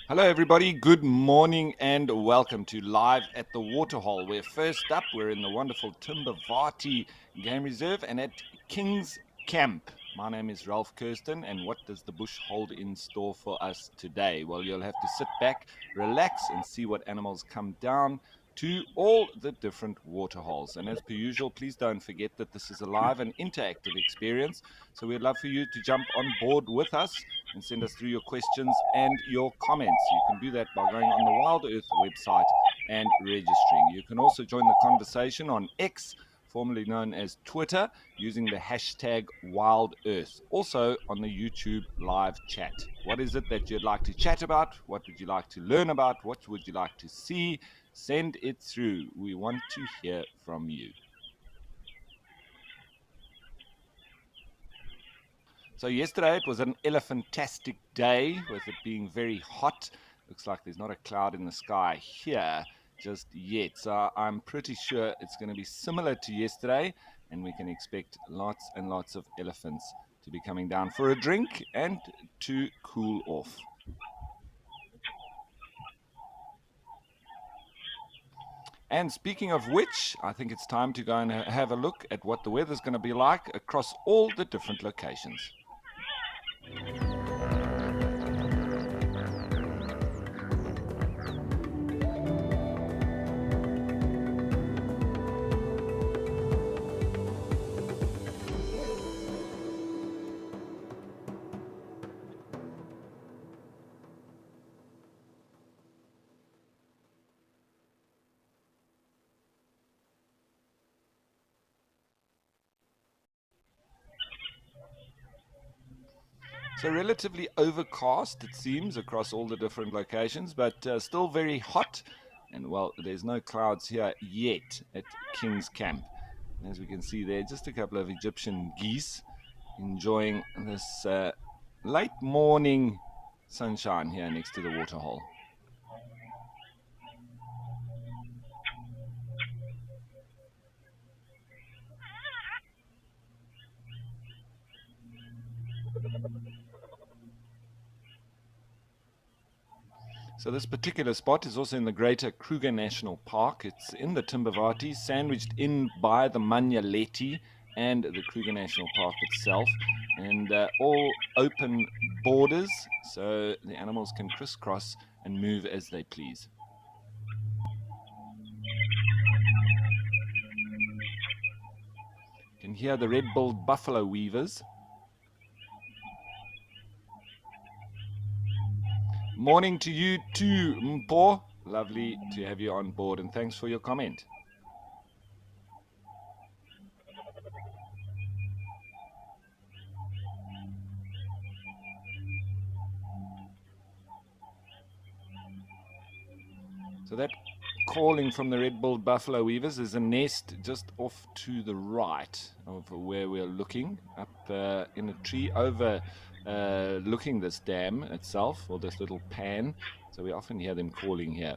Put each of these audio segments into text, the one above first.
Hello, everybody. Good morning and welcome to Live at the Waterhole. We're first up. We're in the wonderful Timbavati Game Reserve and at King's Camp. My name is Ralph Kirsten, and what does the bush hold in store for us today? Well, you'll have to sit back, relax, and see what animals come down to all the different waterholes. And as per usual, please don't forget that this is a live and interactive experience. So we'd love for you to jump on board with us and send us through your questions and your comments. You can do that by going on the WildEarth website and registering. You can also join the conversation on X, formerly known as Twitter, using the hashtag WildEarth. Also on the YouTube live chat. What is it that you'd like to chat about? What would you like to learn about? What would you like to see? Send it through. We want to hear from you. So yesterday it was an elephantastic day with it being very hot. Looks like there's not a cloud in the sky here just yet. So I'm pretty sure it's going to be similar to yesterday, and we can expect lots and lots of elephants to be coming down for a drink and to cool off. And speaking of which, I think it's time to go and have a look at what the weather's going to be like across all the different locations. So relatively overcast, it seems, across all the different locations, but still very hot. And well, there's no clouds here yet at King's Camp. And as we can see there, just a couple of Egyptian geese enjoying this late morning sunshine here next to the waterhole. So this particular spot is also in the Greater Kruger National Park. It's in the Timbavati, sandwiched in by the Manyaleti and the Kruger National Park itself, and all open borders, so the animals can crisscross and move as they please. You can hear the red-billed buffalo weavers. Morning to you too, Mpo. Lovely to have you on board, and thanks for your comment. So that calling from the red-billed buffalo weavers is a nest just off to the right of where we're looking, up in a tree overlooking this dam itself, or this little pan. So we often hear them calling here.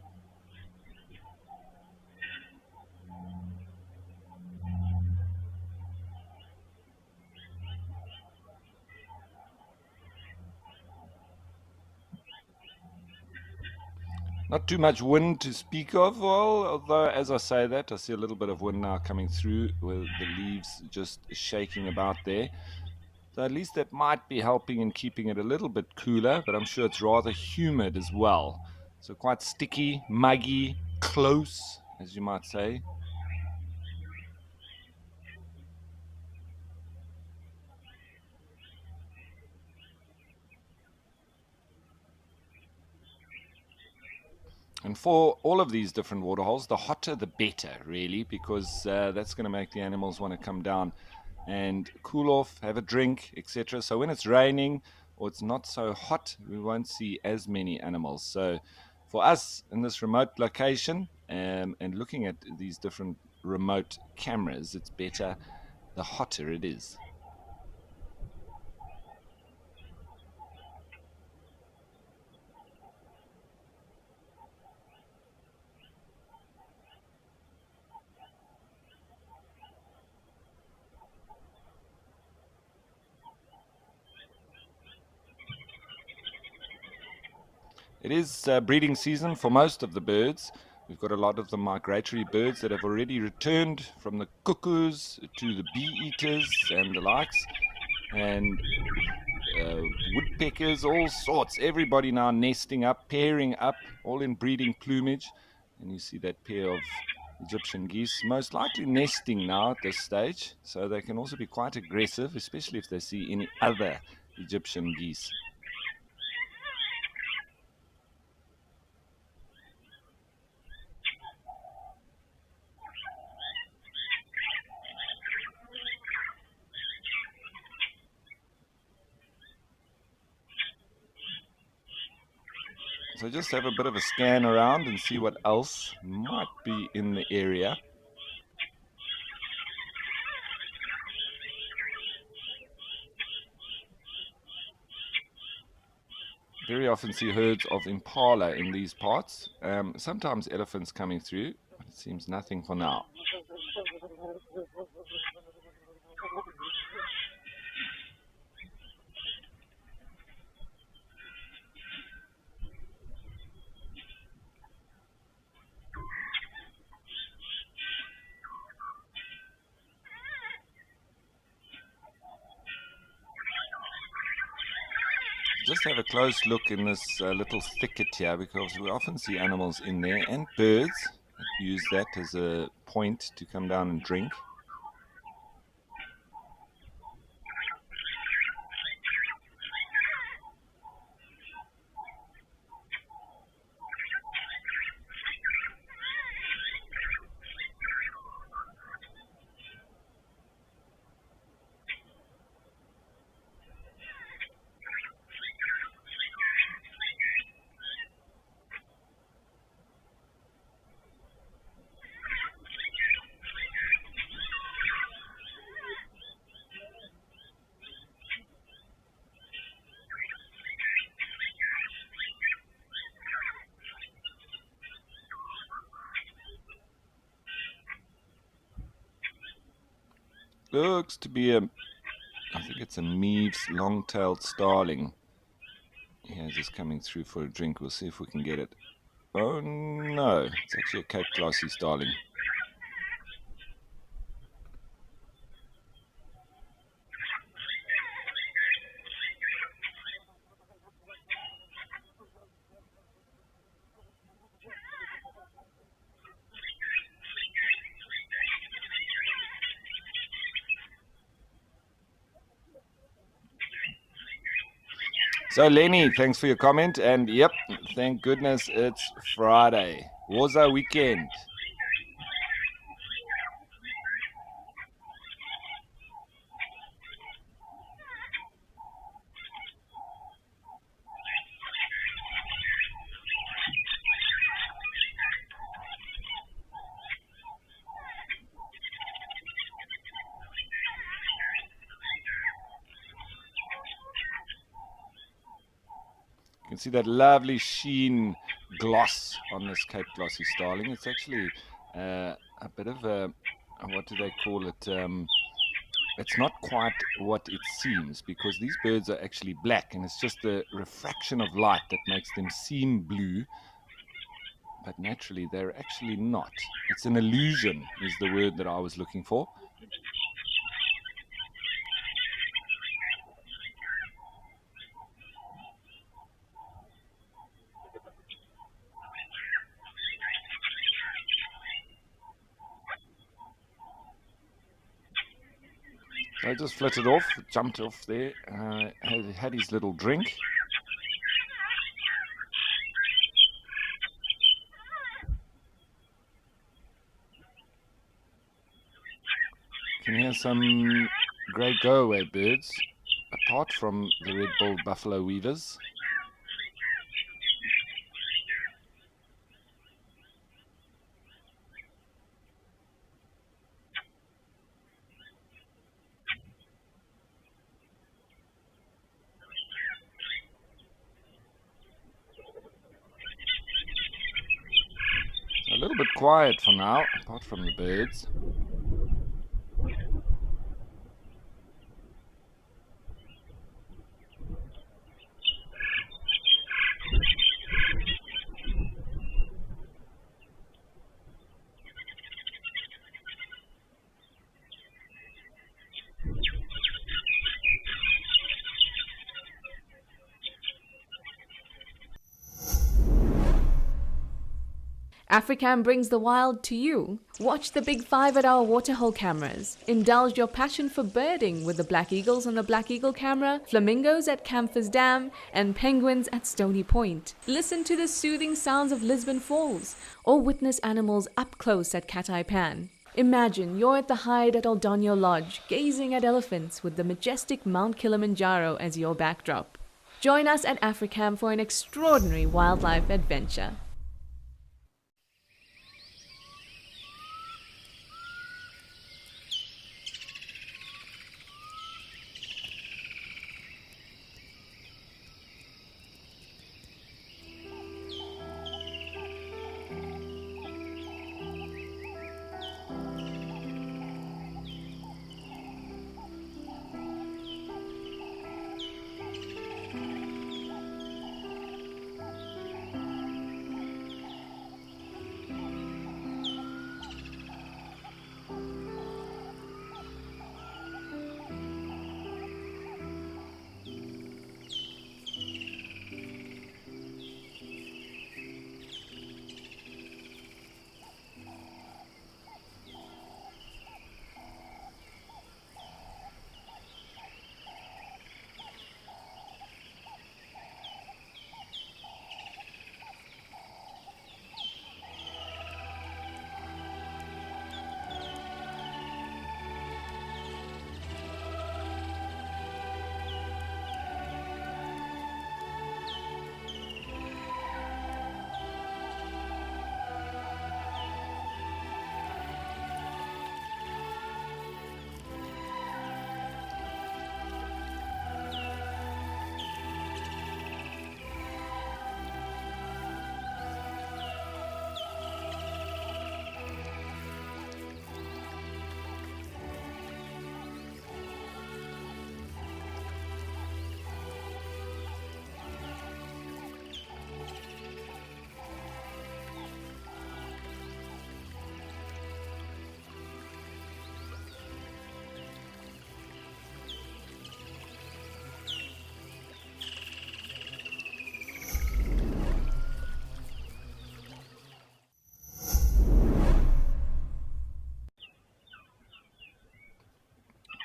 Not too much wind to speak of, well, although as I say that, I see a little bit of wind now coming through with the leaves just shaking about there. So at least that might be helping in keeping it a little bit cooler, but I'm sure it's rather humid as well. So quite sticky, muggy, close, as you might say. And for all of these different waterholes, the hotter the better, really, because that's going to make the animals want to come down and cool off, have a drink, etc. So when it's raining or it's not so hot, we won't see as many animals. So for us in this remote location and looking at these different remote cameras, it's better the hotter it is. It is breeding season for most of the birds. We've got a lot of the migratory birds that have already returned, from the cuckoos to the bee-eaters and the likes, and woodpeckers, all sorts. Everybody now nesting up, pairing up, all in breeding plumage. And you see that pair of Egyptian geese most likely nesting now at this stage, so they can also be quite aggressive, especially if they see any other Egyptian geese. So just have a bit of a scan around and see what else might be in the area. Very often see herds of impala in these parts. Sometimes elephants coming through, but it seems nothing for now. Just have a close look in this little thicket here, because we often see animals in there and birds that use that as a point to come down and drink. Looks to be I think it's a Meaves long-tailed starling. Here's just coming through for a drink. We'll see if we can get it. Oh no, it's actually a Cape Glossy starling. So Lenny, thanks for your comment, and yep, thank goodness it's Friday. Waza weekend. You can see that lovely sheen gloss on this Cape Glossy starling. It's actually a bit of a, what do they call it? It's not quite what it seems, because these birds are actually black, and it's just the refraction of light that makes them seem blue, but naturally they're actually not. It's an illusion is the word that I was looking for. So I just flitted off, jumped off there, had his little drink. You can hear some grey go-away birds, apart from the red-billed buffalo weavers. A little bit quiet for now, apart from the birds. Africam brings the wild to you. Watch the big 5 at our Waterhole cameras. Indulge your passion for birding with the black eagles on the Black Eagle camera, flamingos at Camphor's Dam, and penguins at Stony Point. Listen to the soothing sounds of Lisbon Falls, or witness animals up close at Cat Eye Pan. Imagine you're at the hide at Oldonyo Lodge, gazing at elephants with the majestic Mount Kilimanjaro as your backdrop. Join us at Africam for an extraordinary wildlife adventure.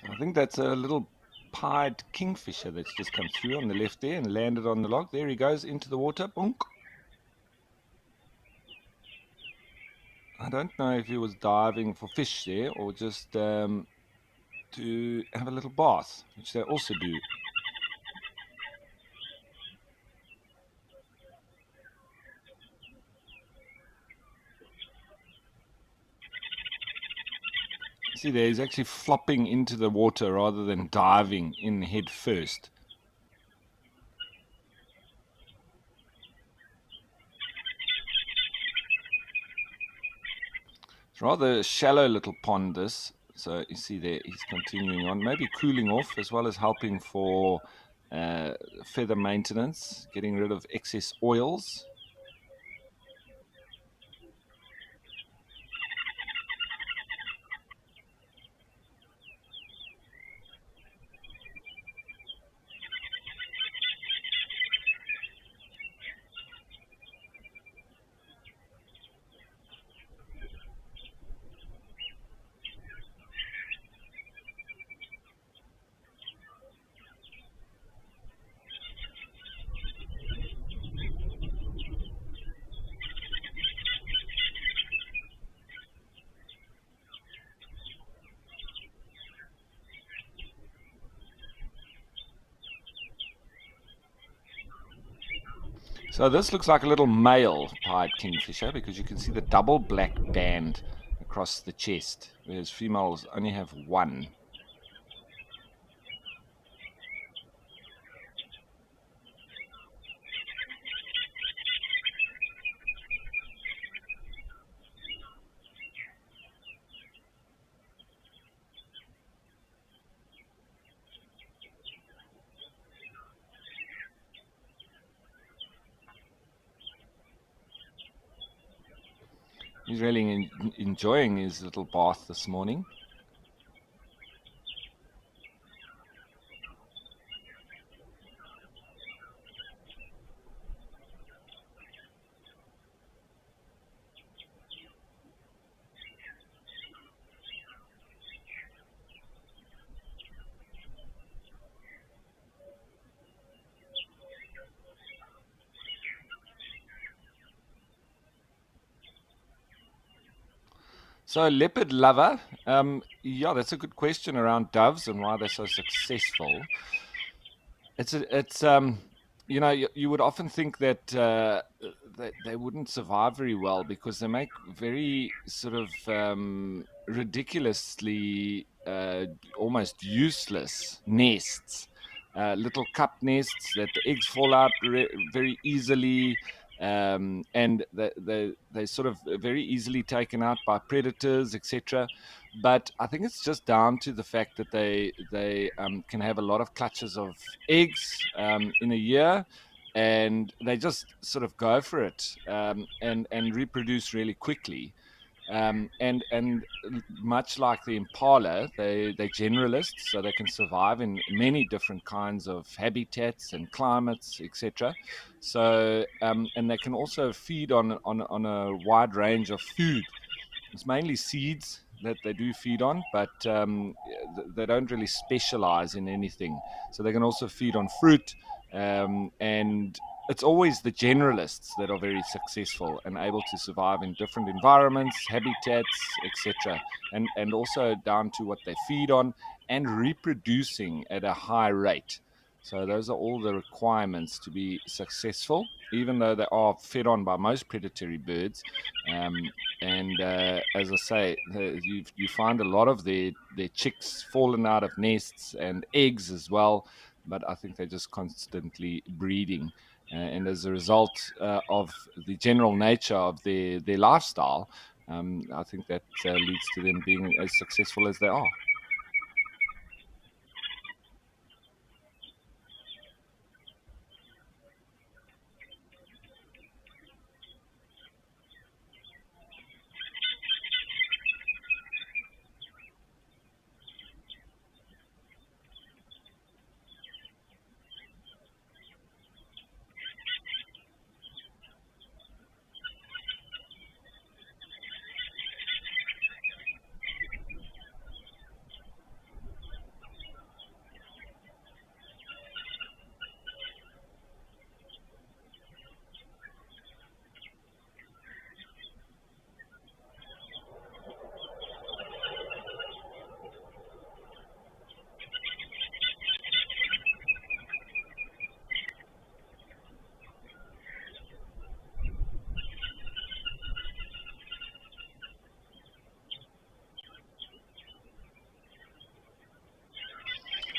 I think that's a little pied kingfisher that's just come through on the left there and landed on the log. There he goes into the water. Bonk. I don't know if he was diving for fish there or just to have a little bath, which they also do. See there, he's actually flopping into the water rather than diving in head first. It's rather a shallow little pond, this. So you see there, he's continuing on, maybe cooling off as well as helping for feather maintenance, getting rid of excess oils. So this looks like a little male pied kingfisher because you can see the double black band across the chest, whereas females only have one. He's really enjoying his little bath this morning. So, leopard lover, yeah, that's a good question around doves and why they're so successful. It's you know, you would often think that they wouldn't survive very well because they make very sort of ridiculously almost useless nests, little cup nests that the eggs fall out very easily. And they sort of very easily taken out by predators, etc. But I think it's just down to the fact that they can have a lot of clutches of eggs in a year, and they just sort of go for it and reproduce really quickly. And much like the impala, they're generalists, so they can survive in many different kinds of habitats and climates, etc. So and they can also feed on a wide range of food. It's mainly seeds that they do feed on, but they don't really specialize in anything. So they can also feed on fruit, and it's always the generalists that are very successful and able to survive in different environments, habitats, etc. And also down to what they feed on and reproducing at a high rate. So those are all the requirements to be successful, even though they are fed on by most predatory birds. And as I say, you find a lot of their chicks fallen out of nests and eggs as well. But I think they're just constantly breeding, and as a result of the general nature of their lifestyle, I think that leads to them being as successful as they are.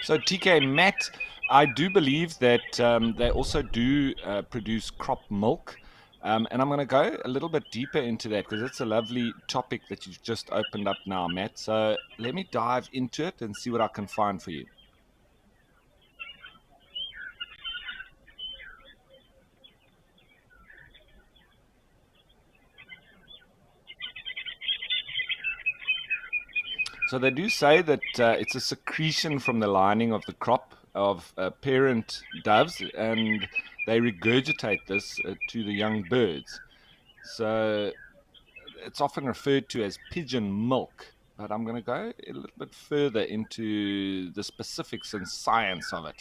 So TK Matt, I do believe that they also do produce crop milk. And I'm going to go a little bit deeper into that because it's a lovely topic that you've just opened up now, Matt. So let me dive into it and see what I can find for you. So they do say that it's a secretion from the lining of the crop of parent doves, and they regurgitate this to the young birds. So it's often referred to as pigeon milk, but I'm going to go a little bit further into the specifics and science of it.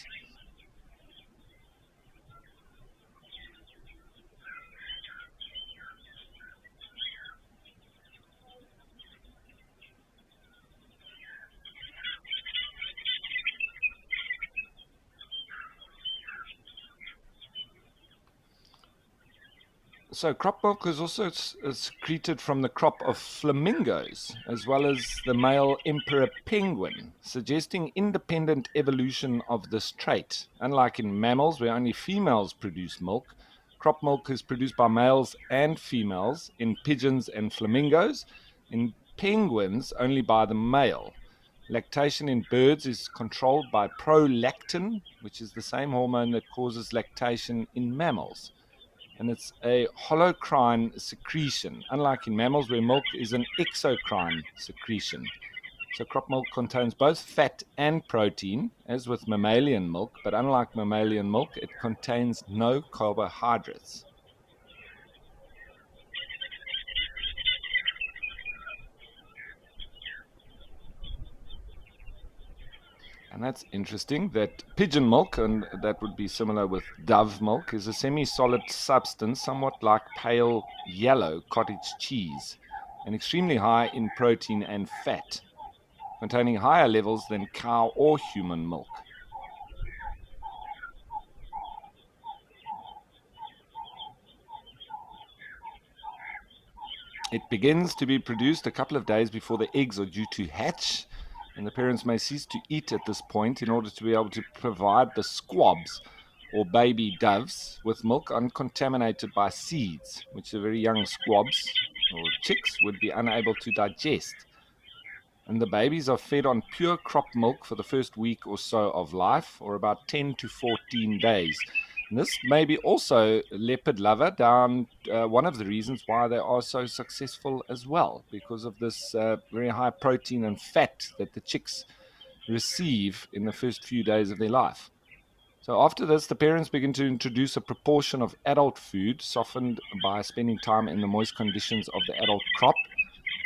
So crop milk is also secreted from the crop of flamingos, as well as the male emperor penguin, suggesting independent evolution of this trait. Unlike in mammals, where only females produce milk, crop milk is produced by males and females in pigeons and flamingos. In penguins, only by the male. Lactation in birds is controlled by prolactin, which is the same hormone that causes lactation in mammals, and it's a holocrine secretion, unlike in mammals where milk is an exocrine secretion. So crop milk contains both fat and protein, as with mammalian milk, but unlike mammalian milk, it contains no carbohydrates. And that's interesting that pigeon milk, and that would be similar with dove milk, is a semi solid substance, somewhat like pale yellow cottage cheese. and extremely high in protein and fat, containing higher levels than cow or human milk. It begins to be produced a couple of days before the eggs are due to hatch, and the parents may cease to eat at this point in order to be able to provide the squabs, or baby doves, with milk uncontaminated by seeds, which the very young squabs or chicks would be unable to digest. And the babies are fed on pure crop milk for the first week or so of life, or about 10 to 14 days. And this may be also leopard lover down one of the reasons why they are so successful as well, because of this very high protein and fat that the chicks receive in the first few days of their life. So after this, the parents begin to introduce a proportion of adult food, softened by spending time in the moist conditions of the adult crop,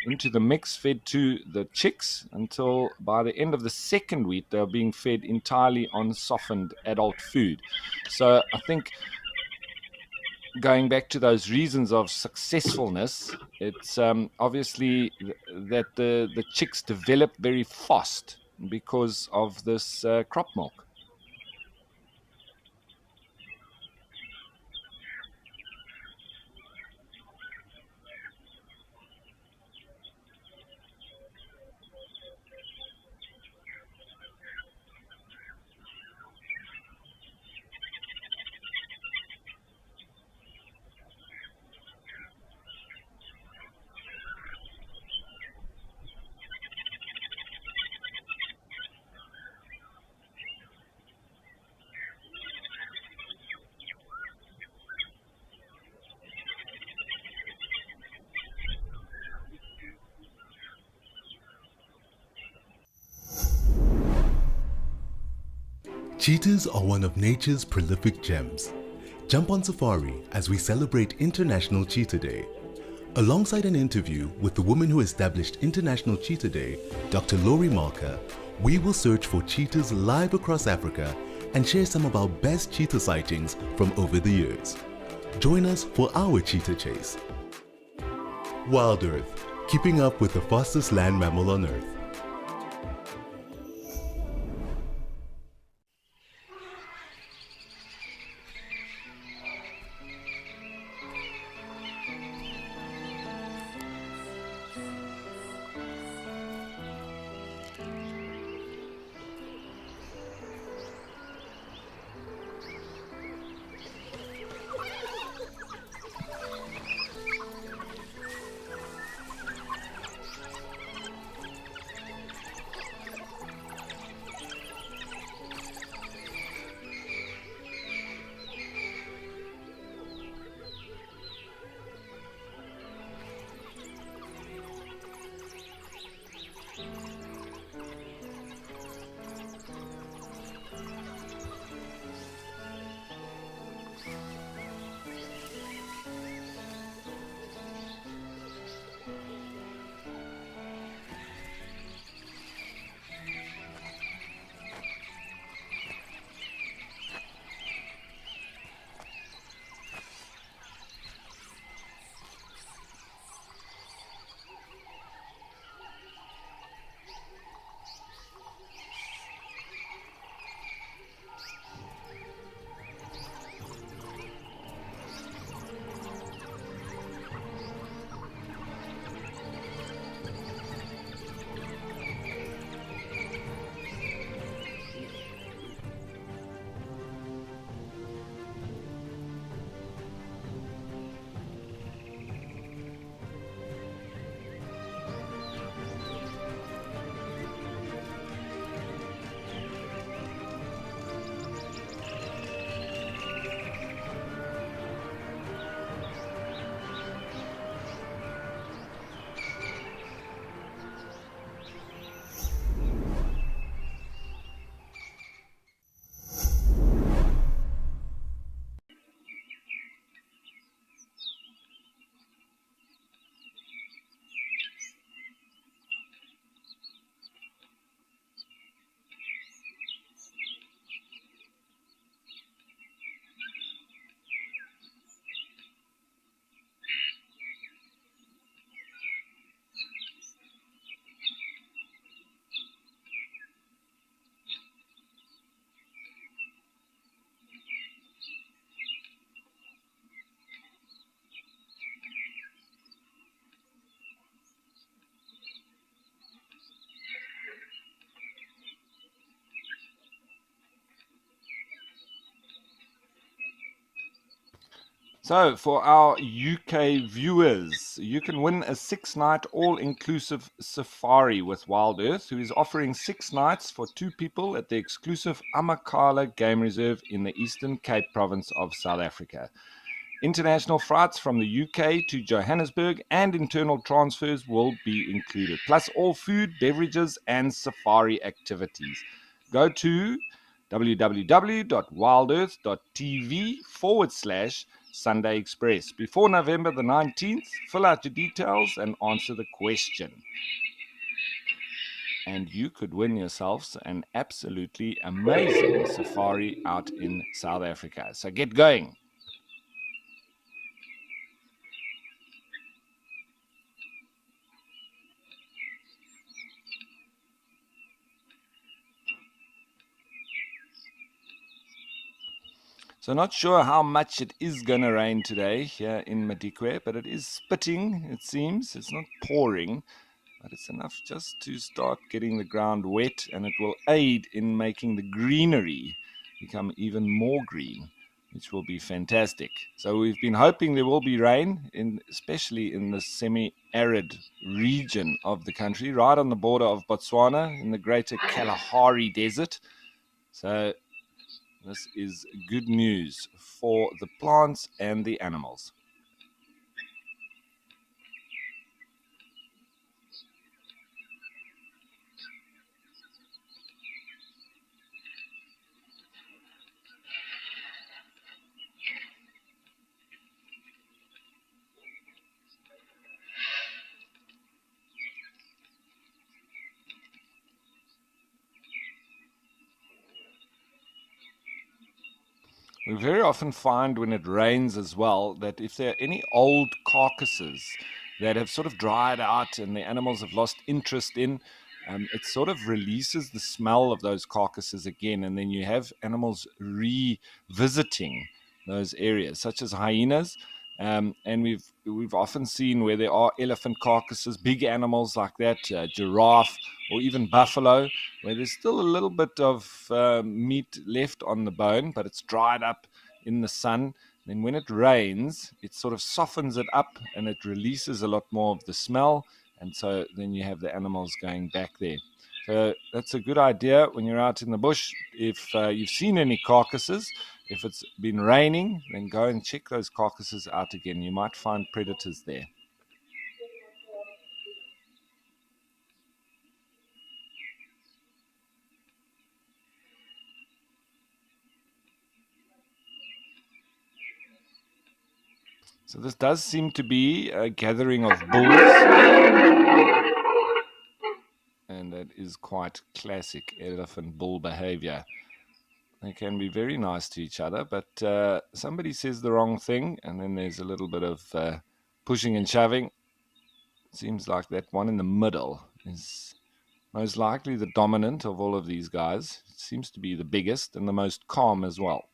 into the mix fed to the chicks until by the end of the second week, they're being fed entirely on softened adult food. So I think going back to those reasons of successfulness, it's obviously that the chicks develop very fast because of this crop milk. Cheetahs are one of nature's prolific gems. Jump on safari as we celebrate International Cheetah Day. Alongside an interview with the woman who established International Cheetah Day, Dr. Laurie Marker, we will search for cheetahs live across Africa and share some of our best cheetah sightings from over the years. Join us for our cheetah chase. WildEarth, keeping up with the fastest land mammal on Earth. So, for our UK viewers, you can win a 6-night all-inclusive safari with WildEarth, who is offering 6 nights for 2 people at the exclusive Amakhala Game Reserve in the Eastern Cape province of South Africa. International flights from the UK to Johannesburg and internal transfers will be included, plus all food, beverages, and safari activities. Go to www.wildearth.tv/Sunday Express before November the 19th. Fill out your details and answer the question. And you could win yourselves an absolutely amazing safari out in South Africa. So get going. So not sure how much it is going to rain today here in Madikwe, but it is spitting, it seems. It's not pouring, but it's enough just to start getting the ground wet, and it will aid in making the greenery become even more green, which will be fantastic. So we've been hoping there will be rain, especially in the semi-arid region of the country, right on the border of Botswana in the greater Kalahari Desert. So this is good news for the plants and the animals. We very often find when it rains as well that if there are any old carcasses that have sort of dried out and the animals have lost interest in, it sort of releases the smell of those carcasses again, and then you have animals revisiting those areas, such as hyenas. And we've often seen where there are elephant carcasses, big animals like that, giraffe, or even buffalo, where there's still a little bit of meat left on the bone, but it's dried up in the sun. Then when it rains, it sort of softens it up and it releases a lot more of the smell. And so then you have the animals going back there. So that's a good idea when you're out in the bush. If you've seen any carcasses, if it's been raining, then go and check those carcasses out again. You might find predators there. So this does seem to be a gathering of bulls. And that is quite classic elephant bull behavior. They can be very nice to each other, but somebody says the wrong thing, and then there's a little bit of pushing and shoving. It seems like that one in the middle is most likely the dominant of all of these guys. It seems to be the biggest and the most calm as well.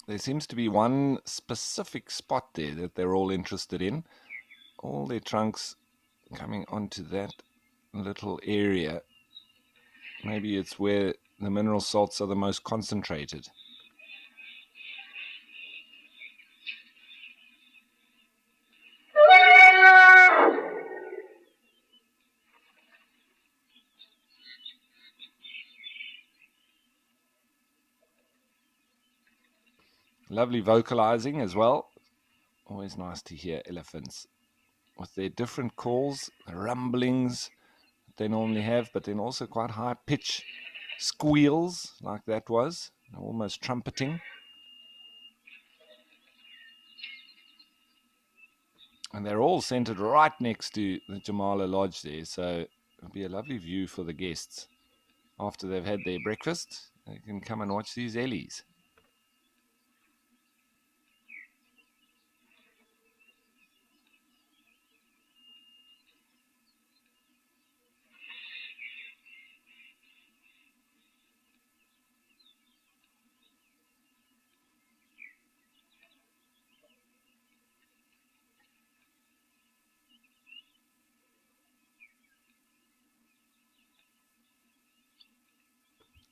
There seems to be one specific spot there that they're all interested in. All their trunks coming onto that little area. Maybe it's where the mineral salts are the most concentrated. Lovely vocalizing as well. Always nice to hear elephants with their different calls, the rumblings that they normally have, but then also quite high pitch squeals like that was, almost trumpeting. And they're all centered right next to the Jamala Lodge there. So it'll be a lovely view for the guests. After they've had their breakfast, they can come and watch these ellies.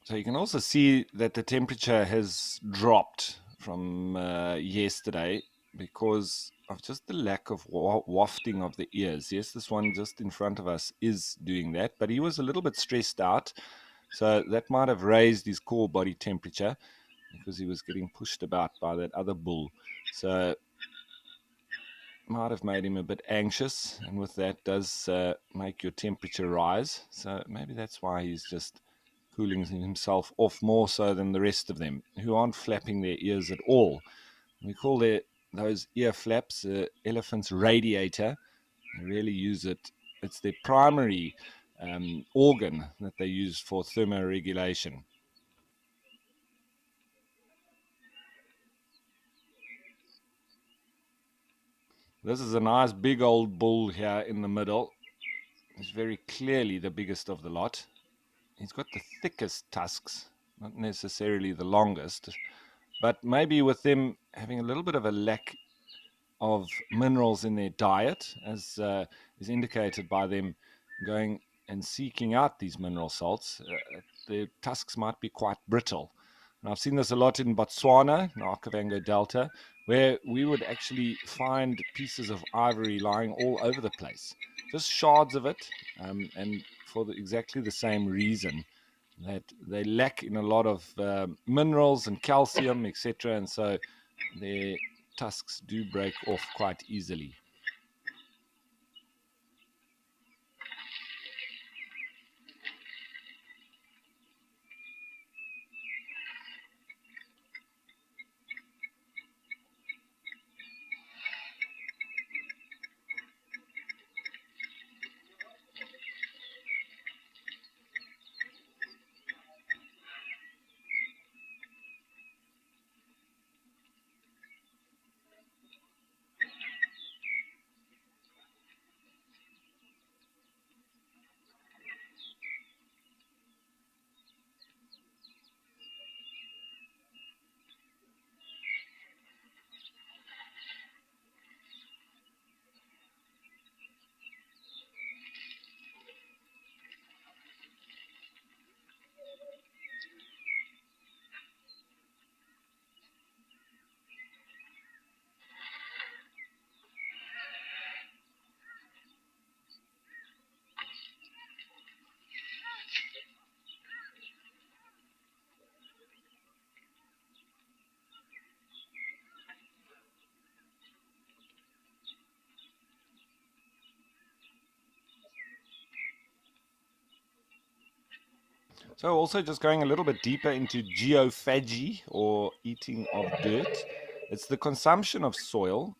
So you can also see that the temperature has dropped from yesterday because of just the lack of wafting of the ears. Yes, this one just in front of us is doing that, but he was a little bit stressed out. So that might have raised his core body temperature because he was getting pushed about by that other bull. So might have made him a bit anxious, and with that does make your temperature rise. So maybe that's why he's just cooling himself off more so than the rest of them, who aren't flapping their ears at all. We call those ear flaps elephant's radiator. They really use it. It's their primary organ that they use for thermoregulation. This is a nice big old bull here in the middle. He's very clearly the biggest of the lot. He's got the thickest tusks, not necessarily the longest, but maybe with them having a little bit of a lack of minerals in their diet, as is indicated by them going and seeking out these mineral salts, their tusks might be quite brittle. And I've seen this a lot in Botswana, in the Okavango Delta, where we would actually find pieces of ivory lying all over the place, just shards of it, and for exactly the same reason, that they lack in a lot of minerals and calcium, etc. And so their tusks do break off quite easily. So also just going a little bit deeper into geophagy, or eating of dirt. It's the consumption of soil,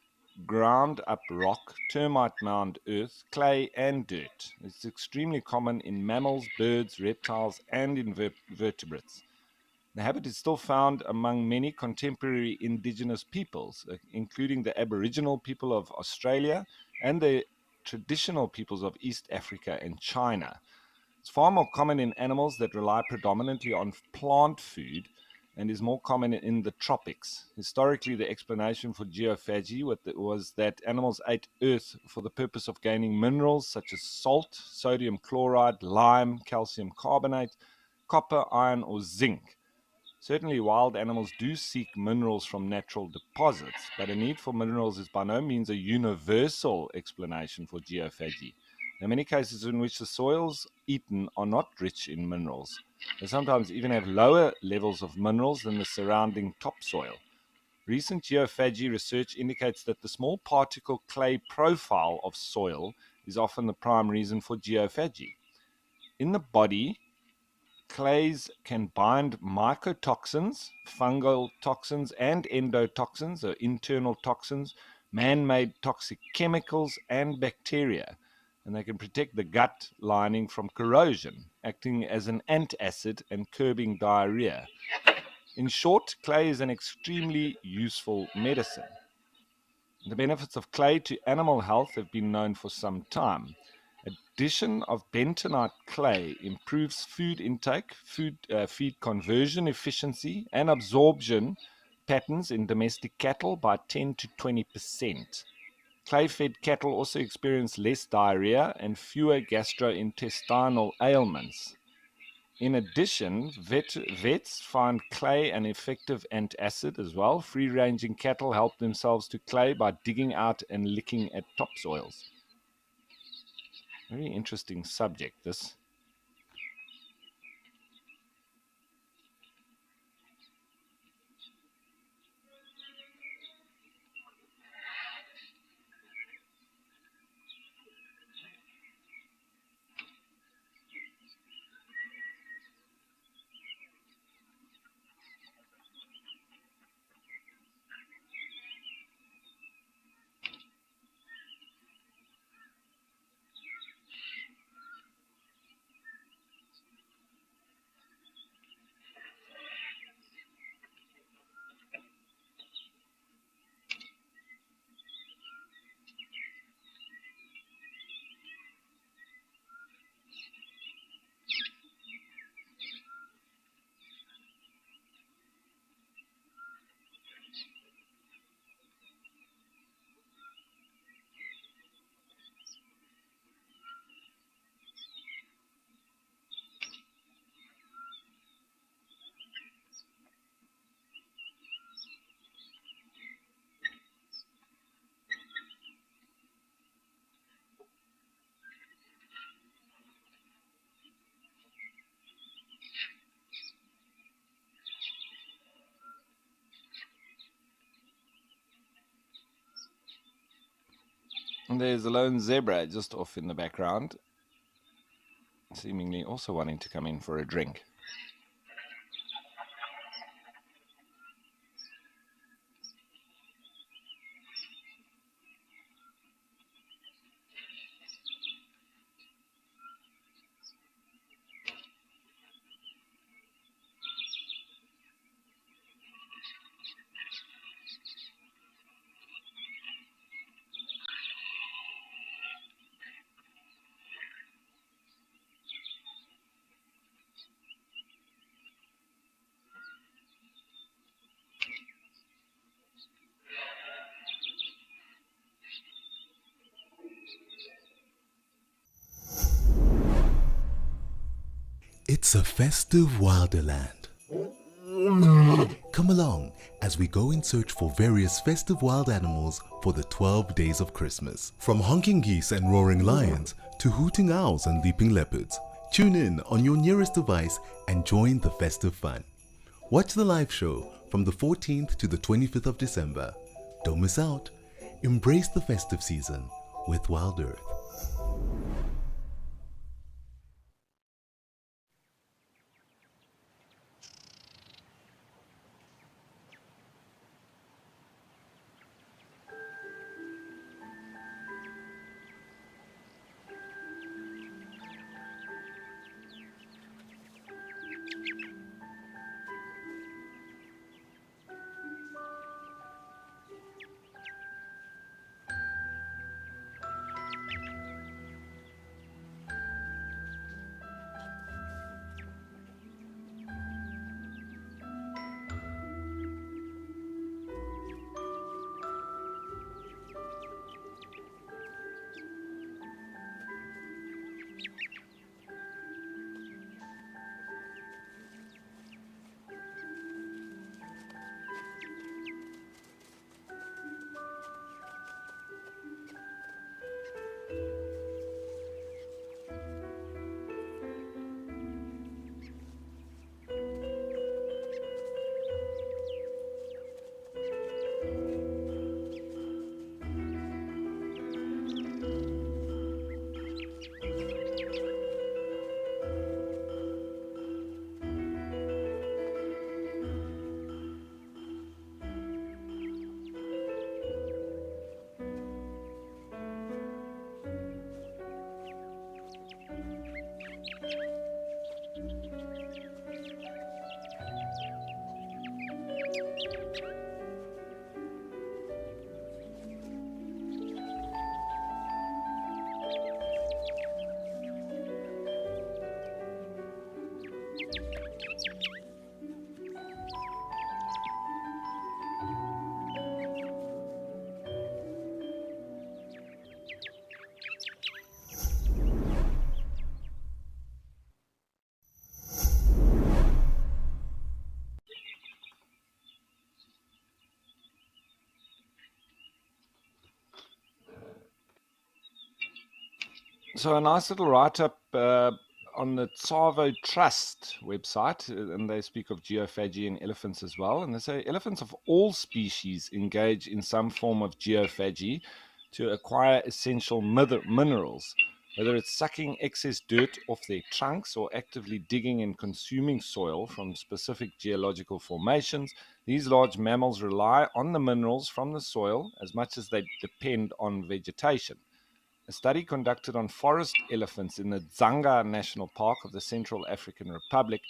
ground up rock, termite mound earth, clay, and dirt. It's extremely common in mammals, birds, reptiles, and invertebrates. The habit is still found among many contemporary indigenous peoples, including the Aboriginal people of Australia and the traditional peoples of East Africa and China. It's far more common in animals that rely predominantly on plant food and is more common in the tropics. Historically, the explanation for geophagy was that animals ate earth for the purpose of gaining minerals such as salt, sodium chloride, lime, calcium carbonate, copper, iron, or zinc. Certainly, wild animals do seek minerals from natural deposits, but a need for minerals is by no means a universal explanation for geophagy. There are many cases in which the soils eaten are not rich in minerals. They sometimes even have lower levels of minerals than the surrounding topsoil. Recent geophagy research indicates that the small particle clay profile of soil is often the prime reason for geophagy. In the body, clays can bind mycotoxins, fungal toxins, and endotoxins, or internal toxins, man-made toxic chemicals and bacteria, and they can protect the gut lining from corrosion, acting as an antacid and curbing diarrhea. In short, clay is an extremely useful medicine. The benefits of clay to animal health have been known for some time. Addition of bentonite clay improves food intake, feed conversion efficiency, and absorption patterns in domestic cattle by 10 to 20%. Clay-fed cattle also experience less diarrhea and fewer gastrointestinal ailments. In addition, vets find clay an effective antacid as well. Free-ranging cattle help themselves to clay by digging out and licking at topsoils. Very interesting subject, this. And there's a lone zebra just off in the background, seemingly also wanting to come in for a drink. It's a festive Wilderland. Come along as we go in search for various festive wild animals for the 12 days of Christmas. From honking geese and roaring lions to hooting owls and leaping leopards. Tune in on your nearest device and join the festive fun. Watch the live show from the 14th to the 25th of December. Don't miss out. Embrace the festive season with WildEarth. So a nice little write-up on the Tsavo Trust website, and they speak of geophagy in elephants as well. And they say elephants of all species engage in some form of geophagy to acquire essential minerals, whether it's sucking excess dirt off their trunks or actively digging and consuming soil from specific geological formations. These large mammals rely on the minerals from the soil as much as they depend on vegetation. A study conducted on forest elephants in the Dzanga National Park of the Central African Republic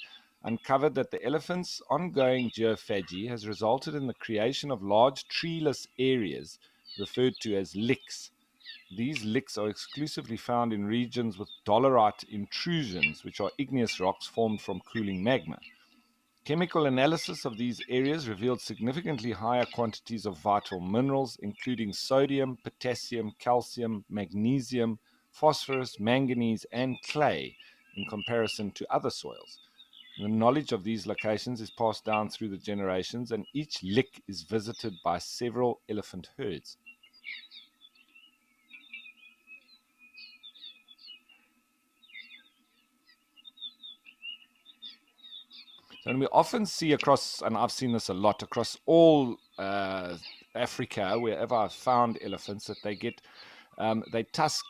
uncovered that the elephants' ongoing geophagy has resulted in the creation of large treeless areas referred to as licks. These licks are exclusively found in regions with dolerite intrusions, which are igneous rocks formed from cooling magma. Chemical analysis of these areas revealed significantly higher quantities of vital minerals, including sodium, potassium, calcium, magnesium, phosphorus, manganese, and clay, in comparison to other soils. The knowledge of these locations is passed down through the generations, and each lick is visited by several elephant herds. And we often see across, and I've seen this a lot, across all Africa, wherever I've found elephants, that they tusk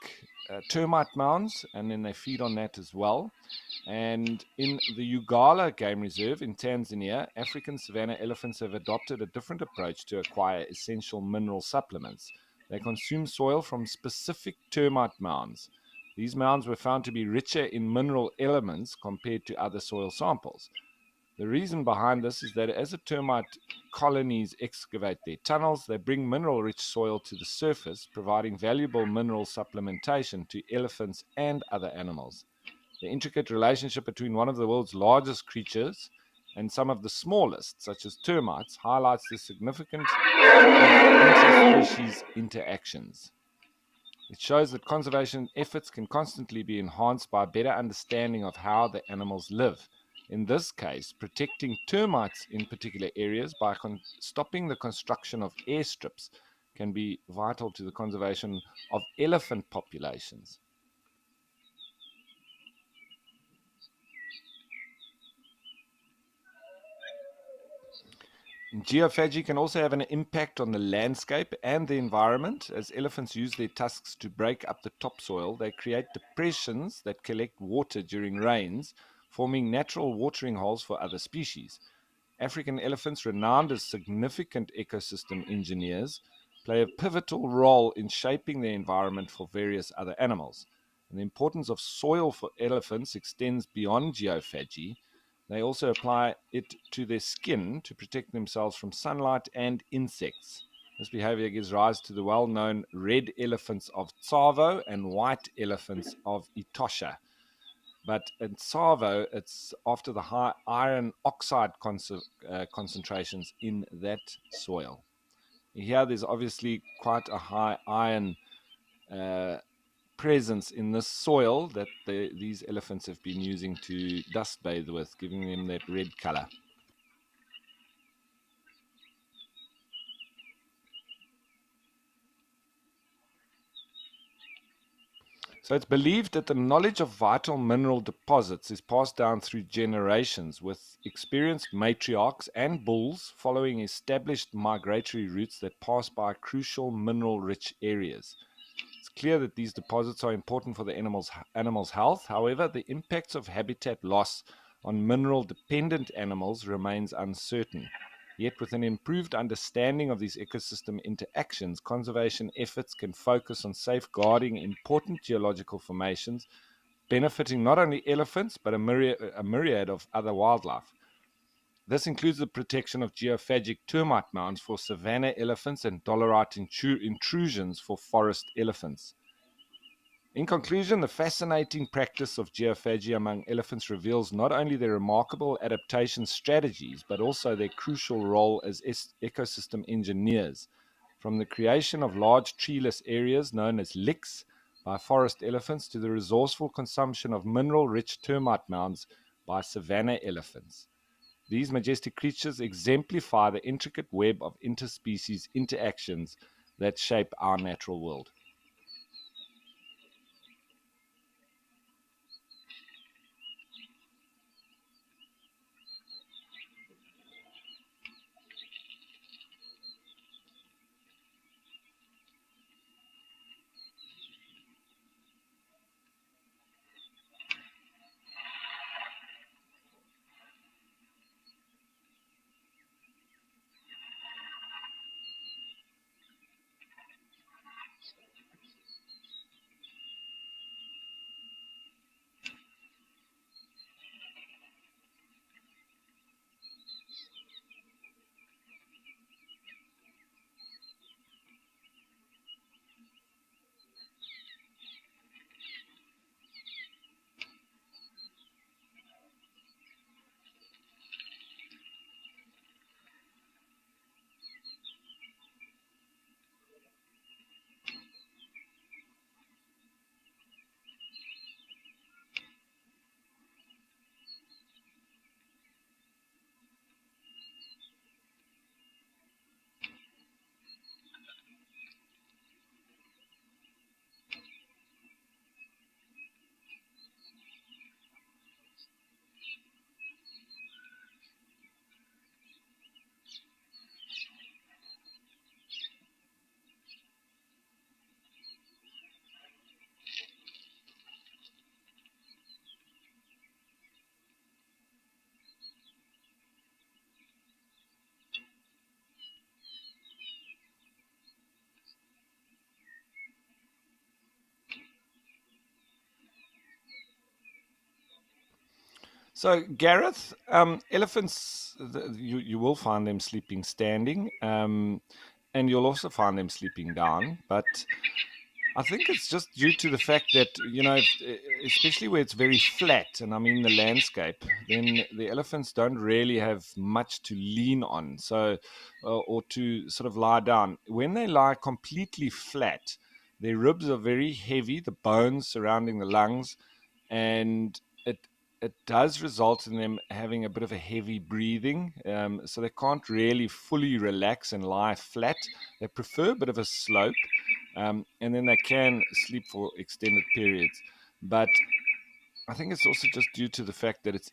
termite mounds, and then they feed on that as well. And in the Ugala Game Reserve in Tanzania, African savanna elephants have adopted a different approach to acquire essential mineral supplements. They consume soil from specific termite mounds. These mounds were found to be richer in mineral elements compared to other soil samples. The reason behind this is that as the termite colonies excavate their tunnels, they bring mineral-rich soil to the surface, providing valuable mineral supplementation to elephants and other animals. The intricate relationship between one of the world's largest creatures and some of the smallest, such as termites, highlights the significance of interspecies interactions. It shows that conservation efforts can constantly be enhanced by a better understanding of how the animals live. In this case, protecting termites in particular areas by stopping the construction of airstrips can be vital to the conservation of elephant populations. Geophagy can also have an impact on the landscape and the environment. As elephants use their tusks to break up the topsoil, they create depressions that collect water during rains, forming natural watering holes for other species. African elephants, renowned as significant ecosystem engineers, play a pivotal role in shaping the environment for various other animals. And the importance of soil for elephants extends beyond geophagy. They also apply it to their skin to protect themselves from sunlight and insects. This behavior gives rise to the well-known red elephants of Tsavo and white elephants of Etosha. But in Tsavo, it's after the high iron oxide concentrations in that soil. Here, there's obviously quite a high iron presence in this soil that these elephants have been using to dust bathe with, giving them that red color. So it's believed that the knowledge of vital mineral deposits is passed down through generations, with experienced matriarchs and bulls following established migratory routes that pass by crucial mineral-rich areas. It's clear that these deposits are important for the animal's health. However, the impacts of habitat loss on mineral-dependent animals remains uncertain. Yet, with an improved understanding of these ecosystem interactions, conservation efforts can focus on safeguarding important geological formations, benefiting not only elephants, but a myriad of other wildlife. This includes the protection of geophagic termite mounds for savanna elephants and dolerite intrusions for forest elephants. In conclusion, the fascinating practice of geophagy among elephants reveals not only their remarkable adaptation strategies, but also their crucial role as ecosystem engineers. From the creation of large treeless areas known as licks by forest elephants to the resourceful consumption of mineral-rich termite mounds by savanna elephants. These majestic creatures exemplify the intricate web of interspecies interactions that shape our natural world. So, Gareth, elephants, you will find them sleeping standing, and you'll also find them sleeping down. But I think it's just due to the fact that, especially where it's very flat, and I mean the landscape, then the elephants don't really have much to lean on, so or to sort of lie down. When they lie completely flat, their ribs are very heavy, the bones surrounding the lungs, and it does result in them having a bit of a heavy breathing. So they can't really fully relax and lie flat. They prefer a bit of a slope, and then they can sleep for extended periods. But I think it's also just due to the fact that it's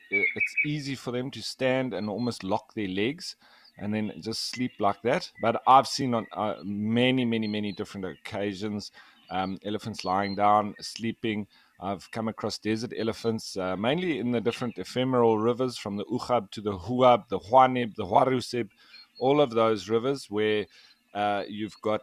easy for them to stand and almost lock their legs and then just sleep like that. But I've seen on many different occasions elephants lying down, sleeping. I've come across desert elephants, mainly in the different ephemeral rivers from the Uchab to the Huab, the Huanib, the Huarusib, all of those rivers where you've got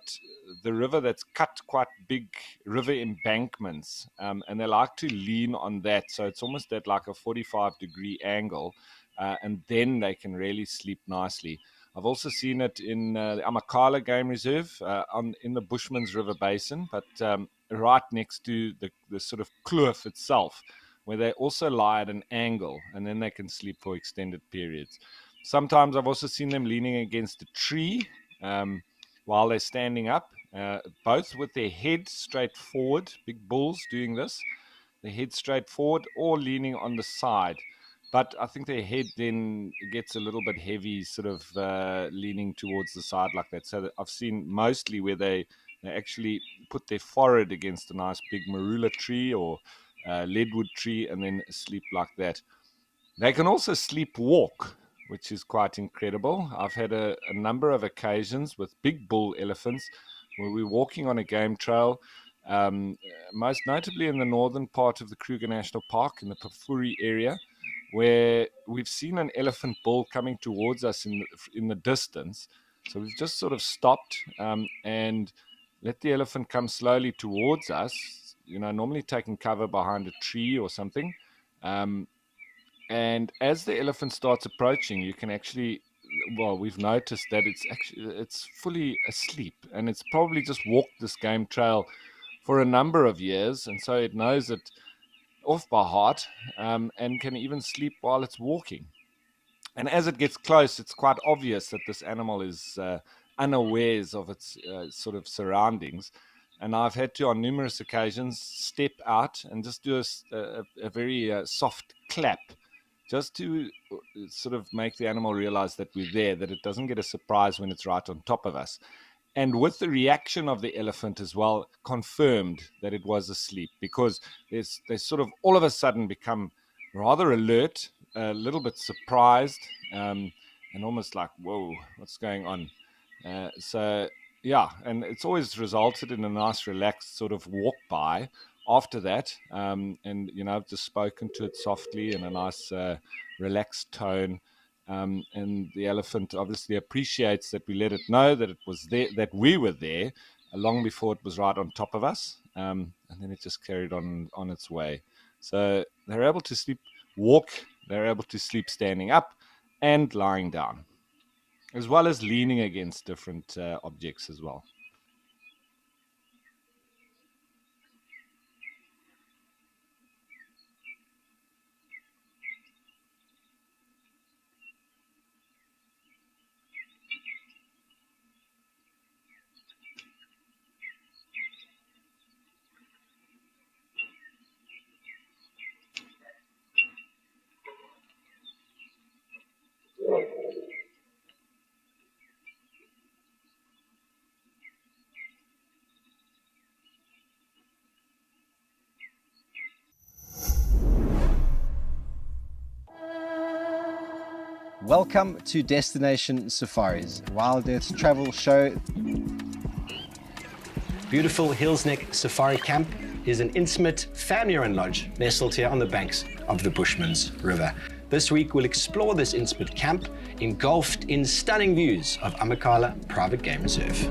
the river that's cut quite big river embankments, and they like to lean on that. So it's almost at like a 45-degree angle, and then they can really sleep nicely. I've also seen it in the Amakhala Game Reserve in the Bushman's River Basin, but right next to the sort of kloof itself, where they also lie at an angle, and then they can sleep for extended periods. Sometimes I've also seen them leaning against a tree while they're standing up, both with their head straight forward, big bulls doing this, their head straight forward or leaning on the side. But I think their head then gets a little bit heavy, sort of leaning towards the side like that. So that I've seen mostly where they actually put their forehead against a nice big marula tree or leadwood tree and then sleep like that. They can also sleepwalk, which is quite incredible. I've had a number of occasions with big bull elephants where we're walking on a game trail, most notably in the northern part of the Kruger National Park in the Pafuri area, where we've seen an elephant bull coming towards us in the distance. So we've just sort of stopped and let the elephant come slowly towards us, normally taking cover behind a tree or something. And as the elephant starts approaching, you can actually, we've noticed that it's fully asleep, and it's probably just walked this game trail for a number of years, and so it knows it off by heart, and can even sleep while it's walking. And as it gets close, it's quite obvious that this animal is unawares of its sort of surroundings. And I've had to, on numerous occasions, step out and just do a very soft clap, just to sort of make the animal realize that we're there, that it doesn't get a surprise when it's right on top of us. And with the reaction of the elephant as well, confirmed that it was asleep, because they sort of all of a sudden become rather alert, a little bit surprised, and almost like, whoa, what's going on? So yeah, and it's always resulted in a nice relaxed sort of walk by after that, and I've just spoken to it softly in a nice relaxed tone, and the elephant obviously appreciates that we let it know that it was there, that we were there long before it was right on top of us, and then it just carried on its way. So they're able to walk, they're able to sleep standing up and lying down, as well as leaning against different objects as well. Welcome to Destination Safaris, WildEarth's travel show. Beautiful Hills Neck Safari Camp is an intimate family-run lodge nestled here on the banks of the Bushman's River. This week we'll explore this intimate camp engulfed in stunning views of Amakhala Private Game Reserve.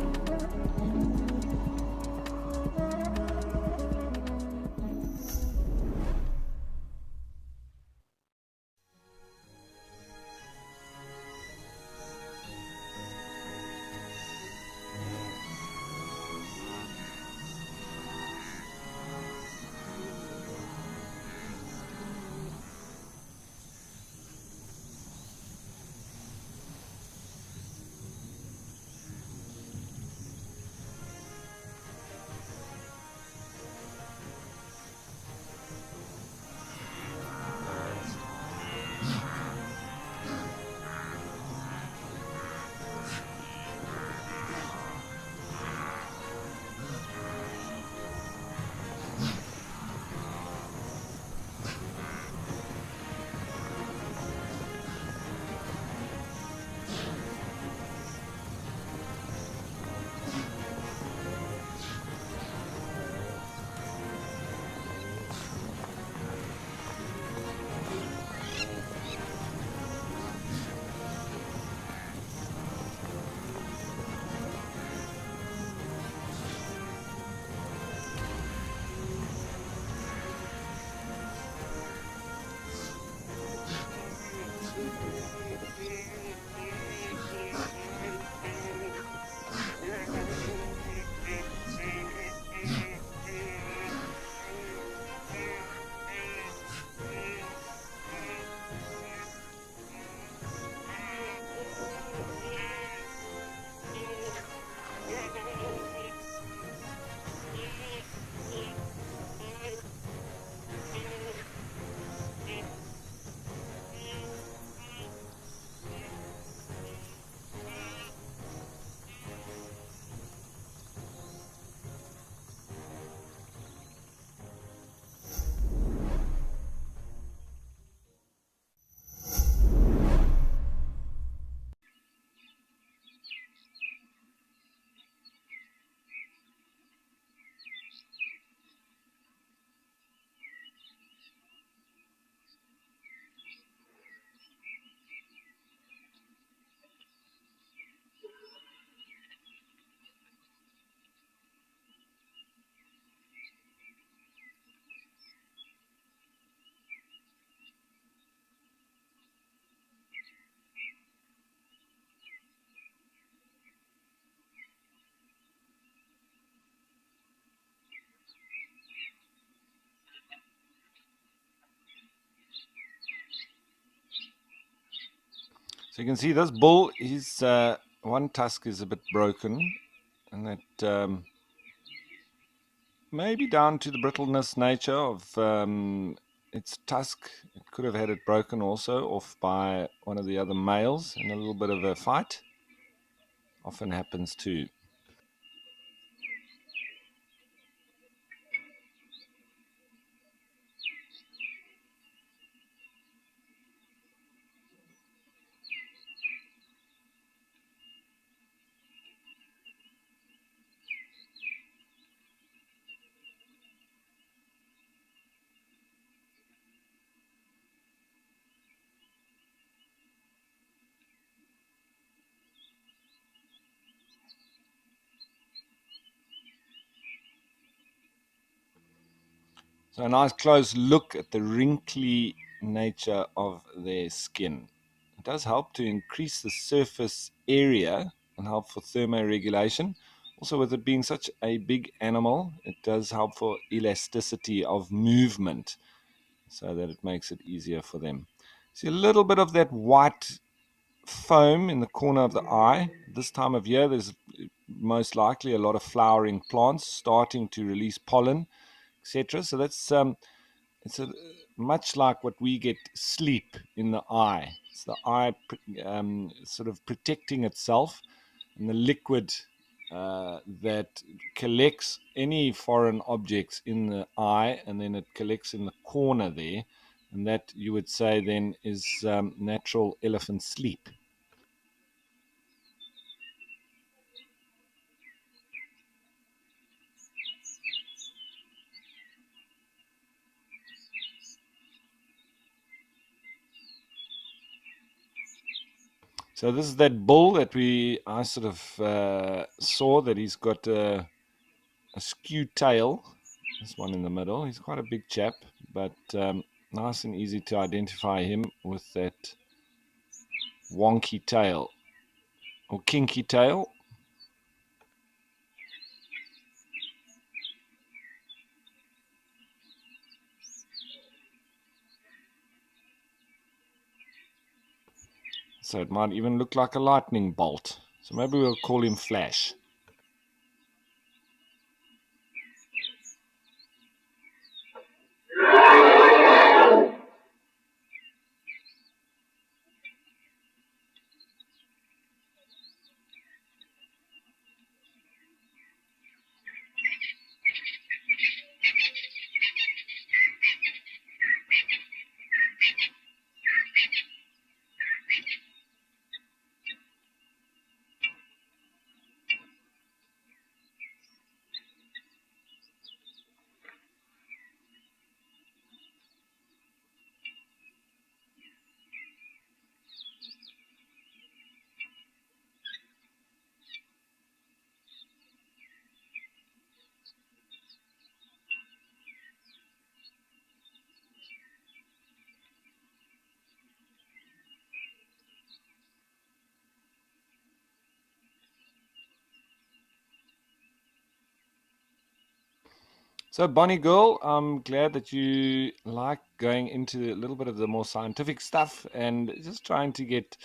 So you can see this bull, his one tusk is a bit broken, and that maybe down to the brittleness nature of its tusk. It could have had it broken also off by one of the other males in a little bit of a fight. Often happens too. So a nice close look at the wrinkly nature of their skin. It does help to increase the surface area and help for thermoregulation. Also, with it being such a big animal, it does help for elasticity of movement so that it makes it easier for them. See a little bit of that white foam in the corner of the eye. This time of year, there's most likely a lot of flowering plants starting to release pollen, etc. So that's it's much like what we get sleep in the eye. It's the eye sort of protecting itself, and the liquid that collects any foreign objects in the eye, and then it collects in the corner there, and that you would say then is natural elephant sleep. So this is that bull that I sort of saw that he's got a skew tail. This one in the middle. He's quite a big chap, but nice and easy to identify him with that wonky tail or kinky tail. So it might even look like a lightning bolt. So maybe we'll call him Flash. So, Bonnie Girl, I'm glad that you like going into a little bit of the more scientific stuff and just trying to get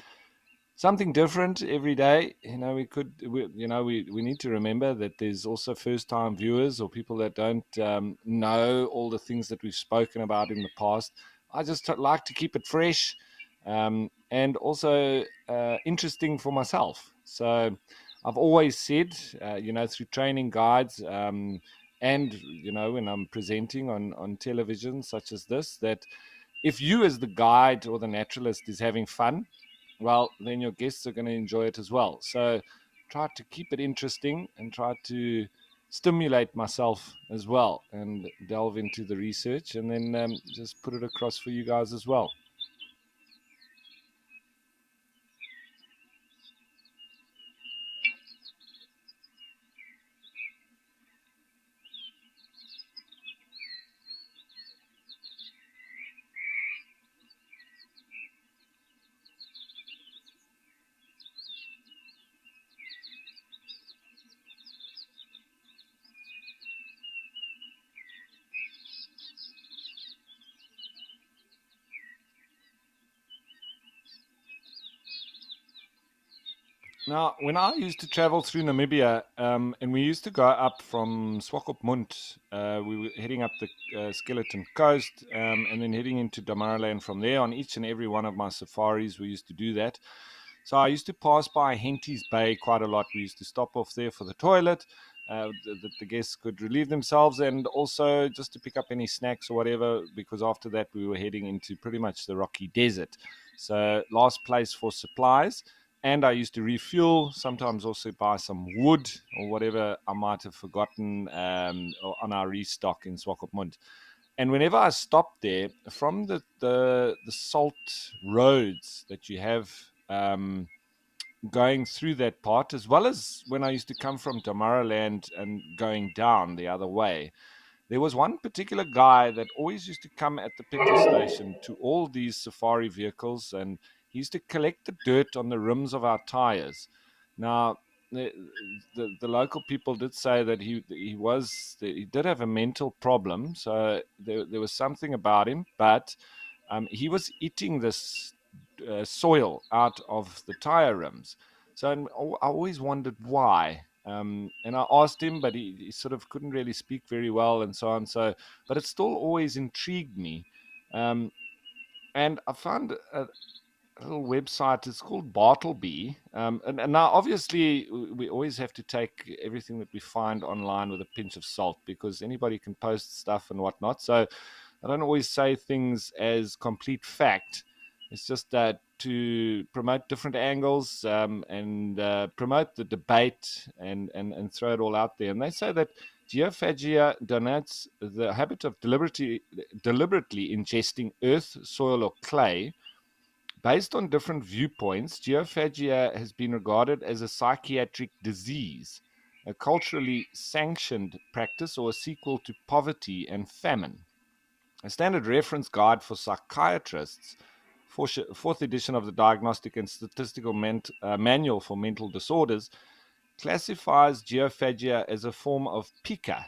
something different every day. You know, we need to remember that there's also first-time viewers or people that don't know all the things that we've spoken about in the past. I just like to keep it fresh and also interesting for myself. So I've always said, through training guides. And when I'm presenting on television such as this, that if you as the guide or the naturalist is having fun, well, then your guests are going to enjoy it as well. So try to keep it interesting and try to stimulate myself as well and delve into the research and then just put it across for you guys as well. Now, when I used to travel through Namibia, and we used to go up from Swakopmund, we were heading up the Skeleton Coast, and then heading into Damaraland from there. On each and every one of my safaris, we used to do that. So I used to pass by Henty's Bay quite a lot. We used to stop off there for the toilet, that the guests could relieve themselves, and also just to pick up any snacks or whatever, because after that we were heading into pretty much the Rocky Desert. So last place for supplies. And I used to refuel, sometimes also buy some wood or whatever I might have forgotten on our restock in Swakopmund. And whenever I stopped there, from the salt roads that you have going through that part, as well as when I used to come from Damaraland and going down the other way, there was one particular guy that always used to come at the petrol station to all these safari vehicles, and he used to collect the dirt on the rims of our tires. Now, the local people did say that he did have a mental problem, so there was something about him, but he was eating this soil out of the tire rims. So I always wondered why. And I asked him, but he sort of couldn't really speak very well and so on. So, but it still always intrigued me. Um, and I found a little website. It's called Bartleby. And now, obviously, we always have to take everything that we find online with a pinch of salt, because anybody can post stuff and whatnot. So I don't always say things as complete fact. It's just that to promote different angles, and promote the debate, and throw it all out there. And they say that geophagia denotes the habit of deliberately ingesting earth, soil, or clay. Based on different viewpoints, geophagia has been regarded as a psychiatric disease, a culturally sanctioned practice, or a sequel to poverty and famine. A standard reference guide for psychiatrists, fourth edition of the Diagnostic and Statistical Manual for Mental Disorders, classifies geophagia as a form of pica,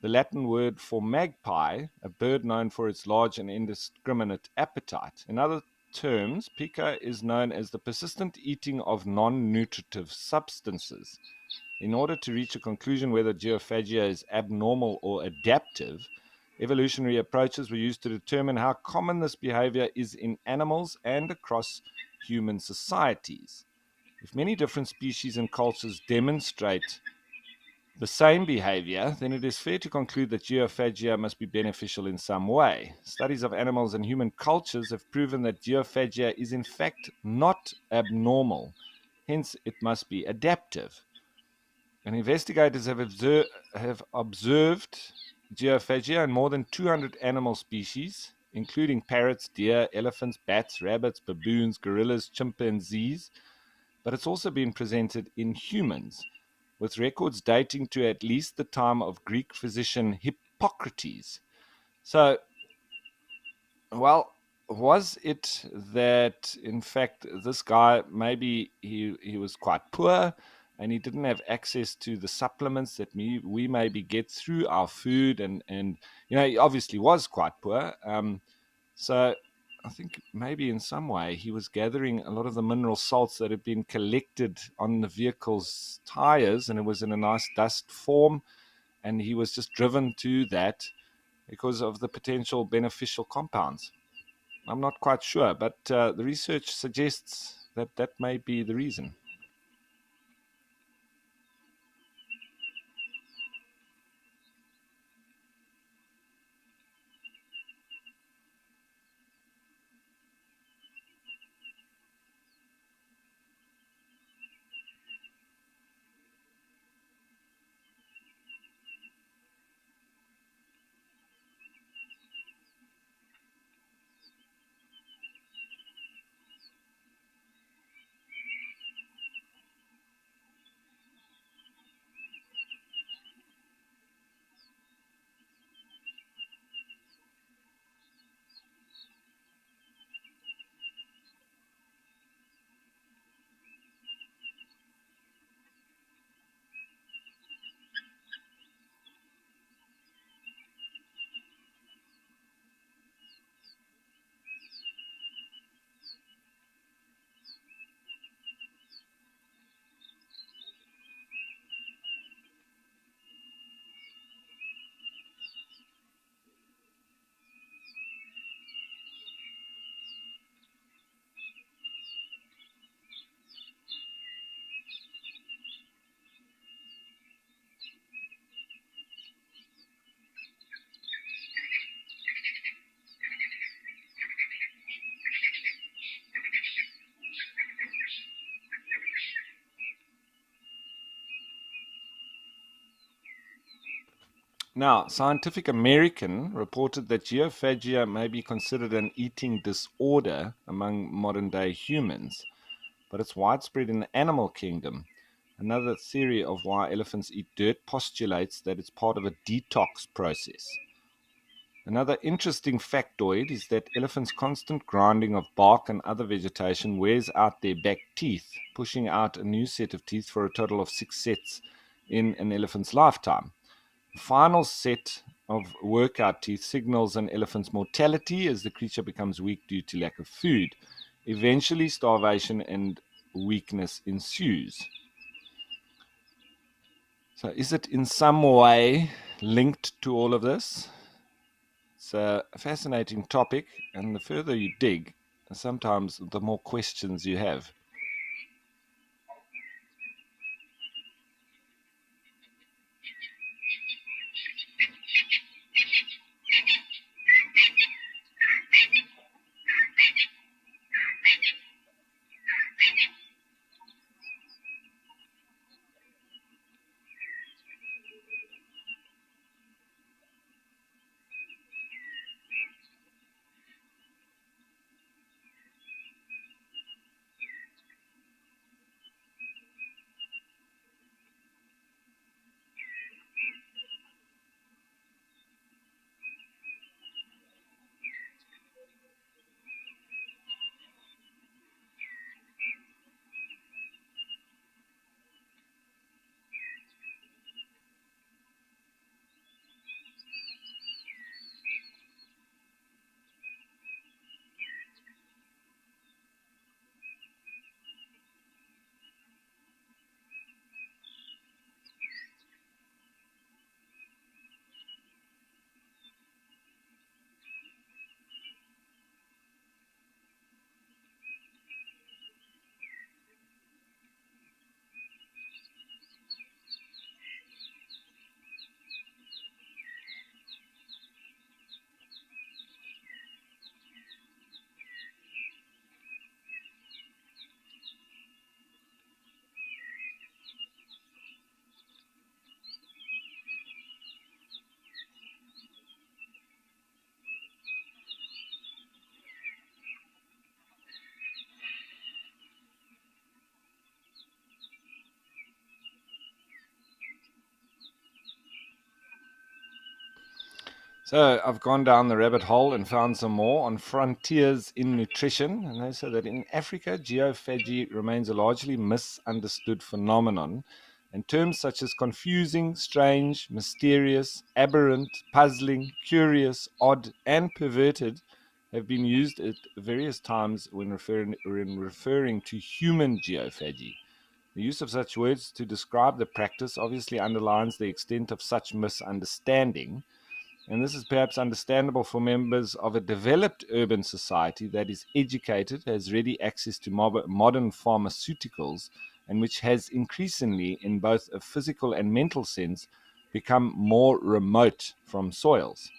the Latin word for magpie, a bird known for its large and indiscriminate appetite. In other terms, pica is known as the persistent eating of non-nutritive substances. In order to reach a conclusion whether geophagia is abnormal or adaptive, evolutionary approaches were used to determine how common this behavior is in animals and across human societies. If many different species and cultures demonstrate the same behavior, then it is fair to conclude that geophagia must be beneficial in some way. Studies of animals and human cultures have proven that geophagia is in fact not abnormal. Hence, it must be adaptive. And investigators have observed geophagia in more than 200 animal species, including parrots, deer, elephants, bats, rabbits, baboons, gorillas, chimpanzees. But it's also been presented in humans, with records dating to at least the time of Greek physician Hippocrates. So, well, was it that, in fact, this guy, maybe he was quite poor and he didn't have access to the supplements that we maybe get through our food, and he obviously was quite poor. So I think maybe in some way he was gathering a lot of the mineral salts that had been collected on the vehicle's tires, and it was in a nice dust form, and he was just driven to that because of the potential beneficial compounds. I'm not quite sure, but the research suggests that that may be the reason. Now, Scientific American reported that geophagia may be considered an eating disorder among modern-day humans, but it's widespread in the animal kingdom. Another theory of why elephants eat dirt postulates that it's part of a detox process. Another interesting factoid is that elephants' constant grinding of bark and other vegetation wears out their back teeth, pushing out a new set of teeth for a total of 6 sets in an elephant's lifetime. The final set of workout teeth signals an elephant's mortality as the creature becomes weak due to lack of food. Eventually, starvation and weakness ensues. So, is it in some way linked to all of this? It's a fascinating topic, and the further you dig, sometimes the more questions you have. So I've gone down the rabbit hole and found some more on frontiers in nutrition. And they say that in Africa, geophagy remains a largely misunderstood phenomenon. And terms such as confusing, strange, mysterious, aberrant, puzzling, curious, odd, and perverted have been used at various times when referring to human geophagy. The use of such words to describe the practice obviously underlines the extent of such misunderstanding. And this is perhaps understandable for members of a developed urban society that is educated, has ready access to modern pharmaceuticals, and which has increasingly, in both a physical and mental sense, become more remote from soils.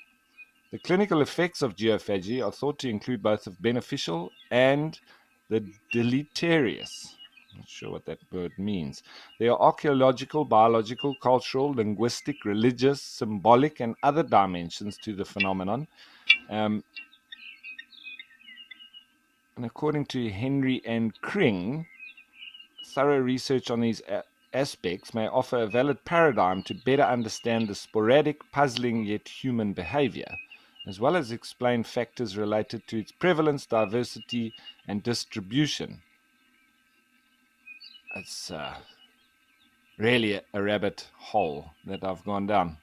The clinical effects of geophagy are thought to include both the beneficial and the deleterious. Not sure what that word means. There are archaeological, biological, cultural, linguistic, religious, symbolic, and other dimensions to the phenomenon. And according to Henry and Kring, thorough research on these aspects may offer a valid paradigm to better understand the sporadic, puzzling yet human behavior, as well as explain factors related to its prevalence, diversity, and distribution. It's really a rabbit hole that I've gone down.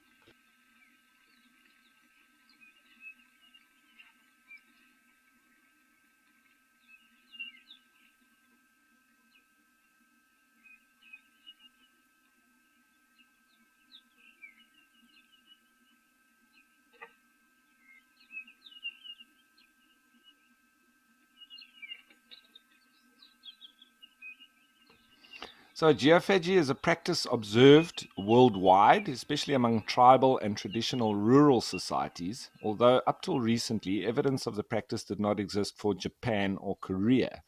So geophagy is a practice observed worldwide, especially among tribal and traditional rural societies, although up till recently, evidence of the practice did not exist for Japan or Korea.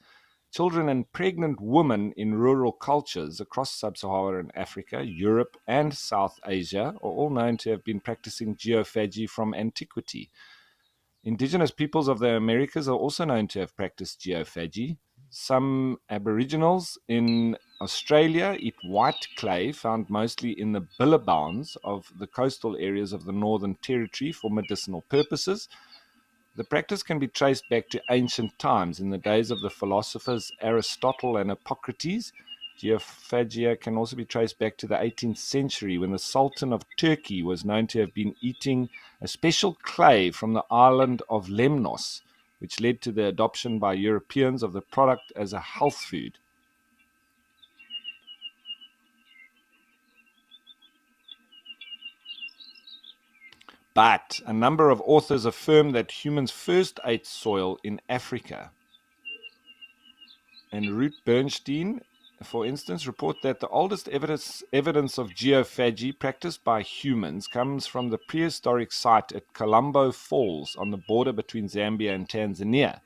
Children and pregnant women in rural cultures across sub-Saharan Africa, Europe, and South Asia are all known to have been practicing geophagy from antiquity. Indigenous peoples of the Americas are also known to have practiced geophagy. Some Aboriginals in Australia eat white clay found mostly in the billabongs of the coastal areas of the Northern Territory for medicinal purposes. The practice can be traced back to ancient times. In the days of the philosophers Aristotle and Hippocrates, geophagia can also be traced back to the 18th century when the Sultan of Turkey was known to have been eating a special clay from the island of Lemnos, which led to the adoption by Europeans of the product as a health food. But a number of authors affirm that humans first ate soil in Africa. And Ruth Bernstein, for instance, report that the oldest evidence of geophagy practiced by humans comes from the prehistoric site at Colombo Falls on the border between Zambia and Tanzania.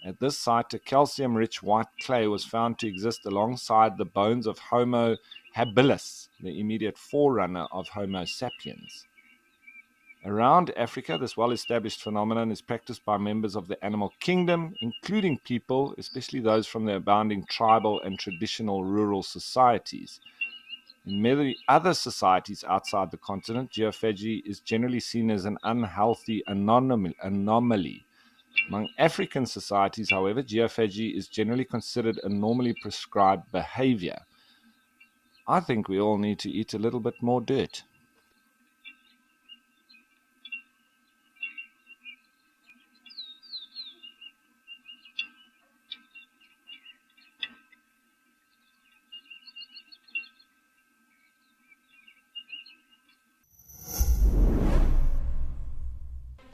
At this site, a calcium-rich white clay was found to exist alongside the bones of Homo habilis, the immediate forerunner of Homo sapiens. Around Africa, this well-established phenomenon is practiced by members of the animal kingdom, including people, especially those from the abounding tribal and traditional rural societies. In many other societies outside the continent, geophagy is generally seen as an unhealthy anomaly. Among African societies, however, geophagy is generally considered a normally prescribed behavior. I think we all need to eat a little bit more dirt.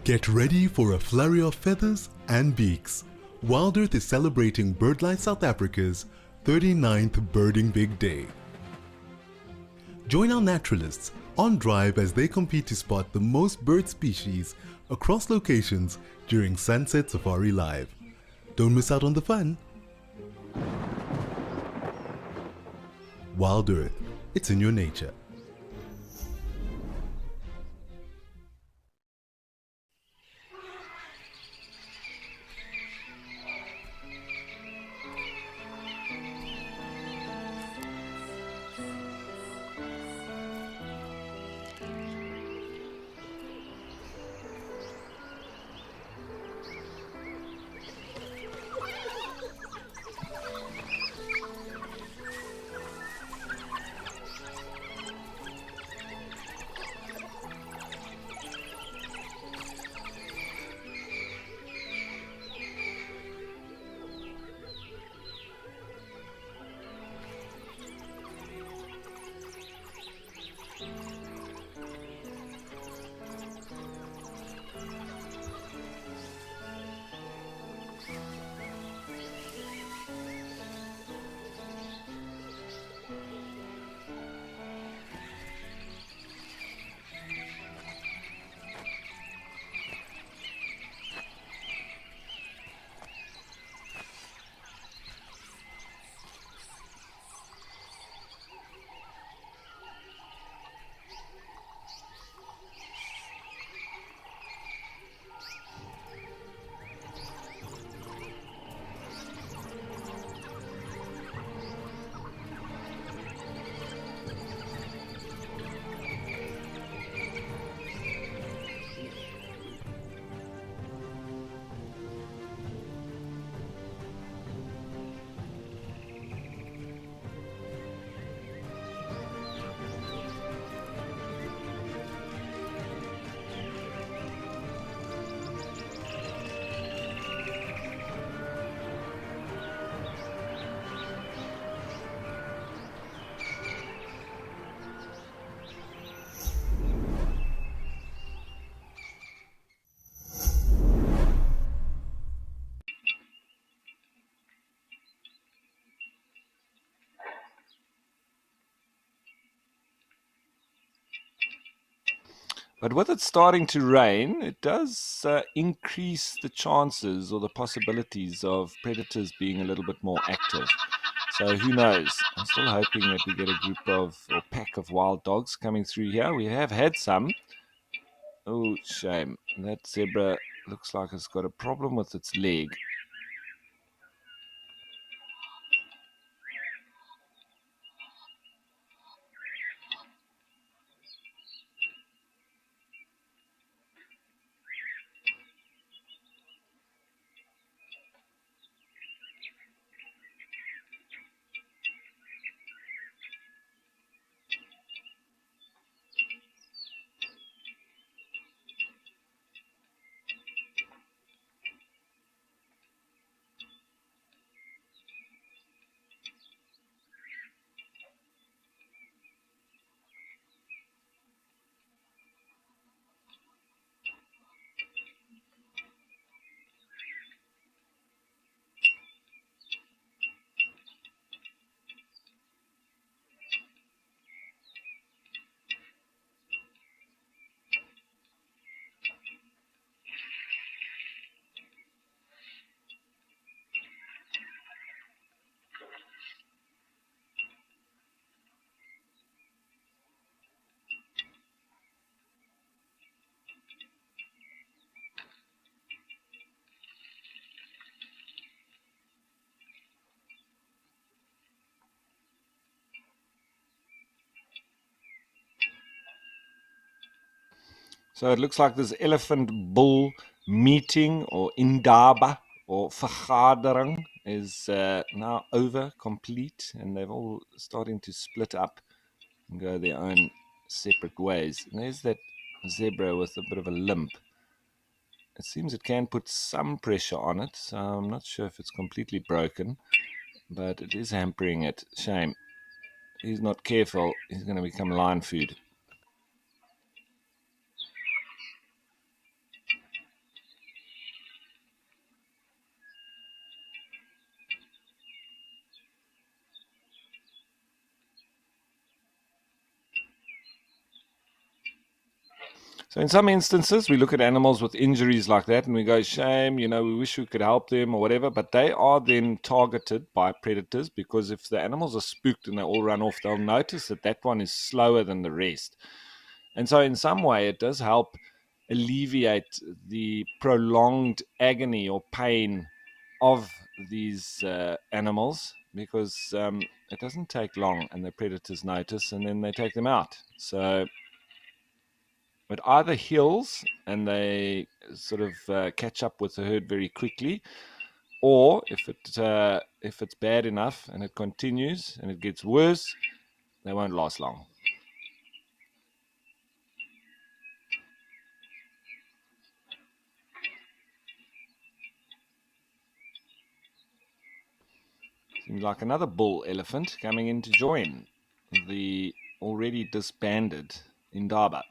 Get ready for a flurry of feathers and beaks. WildEarth is celebrating BirdLife South Africa's 39th Birding Big Day. Join our naturalists on drive as they compete to spot the most bird species across locations during Sunset Safari Live. Don't miss out on the fun. WildEarth, it's in your nature. But with it starting to rain, it does increase the chances or the possibilities of predators being a little bit more active. So who knows? I'm still hoping that we get a group of or pack of wild dogs coming through here. We have had some. Oh, shame. That zebra looks like it's got a problem with its leg. So it looks like this elephant-bull meeting or indaba or vergadering is now over, complete, and they're all starting to split up and go their own separate ways. And there's that zebra with a bit of a limp. It seems it can put some pressure on it, so I'm not sure if it's completely broken, but it is hampering it. Shame. If he's not careful, he's going to become lion food. So in some instances, we look at animals with injuries like that and we go, shame, we wish we could help them or whatever, but they are then targeted by predators because if the animals are spooked and they all run off, they'll notice that that one is slower than the rest. And so in some way, it does help alleviate the prolonged agony or pain of these animals because it doesn't take long and the predators notice and then they take them out. So it either heals and they sort of catch up with the herd very quickly, or if it's bad enough and it continues and it gets worse, they won't last long. Seems like another bull elephant coming in to join the already disbanded Indaba.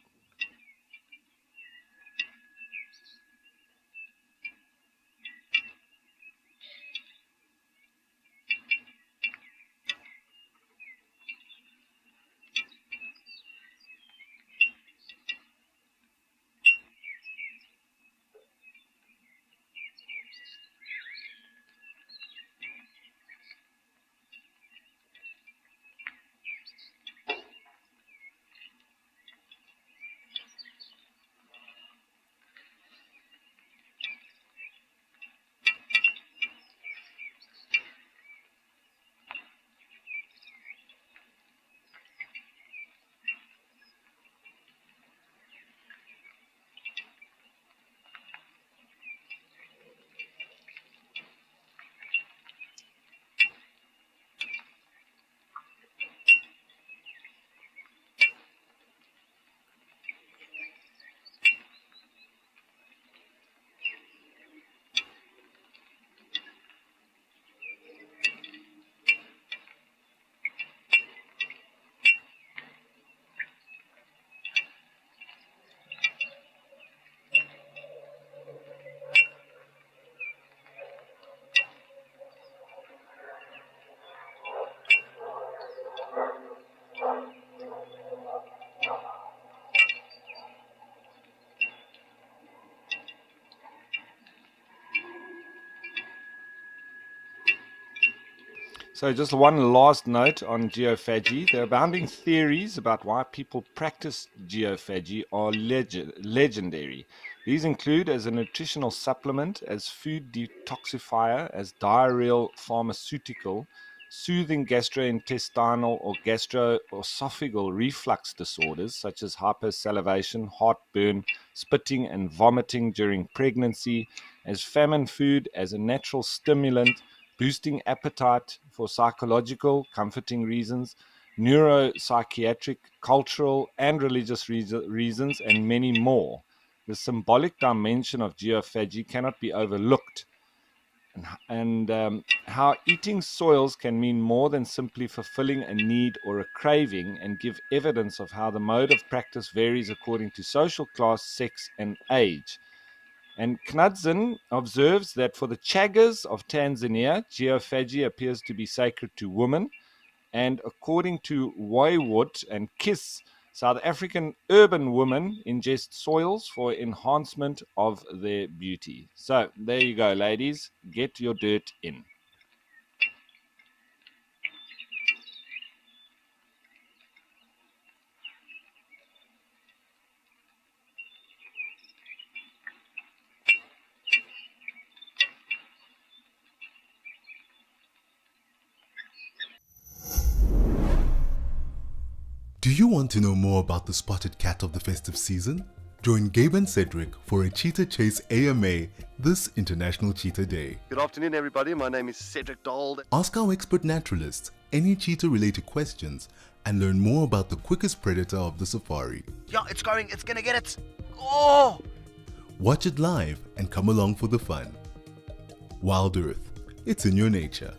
So, just one last note on geophagy. The abounding theories about why people practice geophagy are legendary. These include as a nutritional supplement, as food detoxifier, as diarrheal pharmaceutical, soothing gastrointestinal or gastroesophageal reflux disorders such as hypersalivation, heartburn, spitting, and vomiting during pregnancy, as famine food, as a natural stimulant, boosting appetite for psychological, comforting reasons, neuropsychiatric, cultural, and religious reasons, and many more. The symbolic dimension of geophagy cannot be overlooked, and how eating soils can mean more than simply fulfilling a need or a craving, and give evidence of how the mode of practice varies according to social class, sex, and age. And Knudsen observes that for the Chaggas of Tanzania, geophagy appears to be sacred to women. And according to Waywood and Kiss, South African urban women ingest soils for enhancement of their beauty. So there you go, ladies. Get your dirt in. Do you want to know more about the spotted cat of the festive season? Join Gabe and Cedric for a Cheetah Chase AMA this International Cheetah Day. Good afternoon, everybody. My name is Cedric Dold. Ask our expert naturalists any cheetah-related questions and learn more about the quickest predator of the safari. Yeah, it's gonna get it. Oh! Watch it live and come along for the fun. WildEarth, it's in your nature.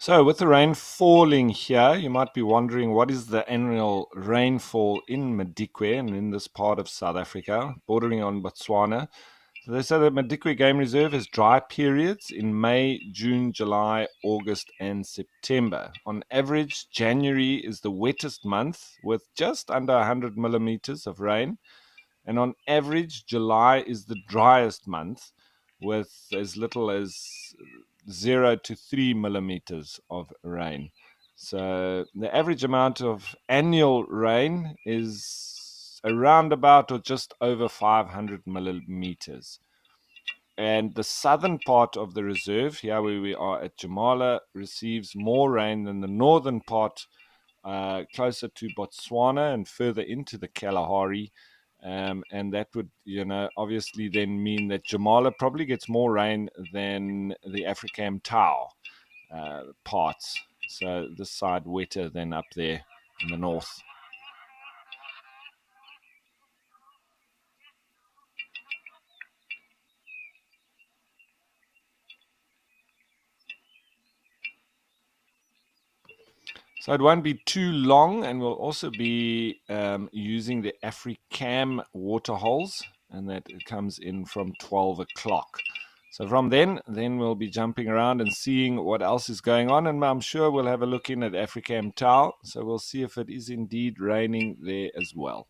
So, with the rain falling here, you might be wondering what is the annual rainfall in Madikwe and in this part of South Africa, bordering on Botswana. So they say that Madikwe Game Reserve has dry periods in May, June, July, August, and September. On average, January is the wettest month with just under 100 millimeters of rain. And on average, July is the driest month with as little as 0 to 3 millimeters of rain. So the average amount of annual rain is around about or just over 500 millimeters. And the southern part of the reserve, here where we are at Jamala, receives more rain than the northern part, closer to Botswana and further into the Kalahari. And that would, obviously then mean that Jamala probably gets more rain than the Afrikam Tau parts. So this side wetter than up there in the north. So it won't be too long, and we'll also be using the Afrikam waterholes, and that it comes in from 12 o'clock. So from then we'll be jumping around and seeing what else is going on, and I'm sure we'll have a look in at Afrikam Tau, so we'll see if it is indeed raining there as well.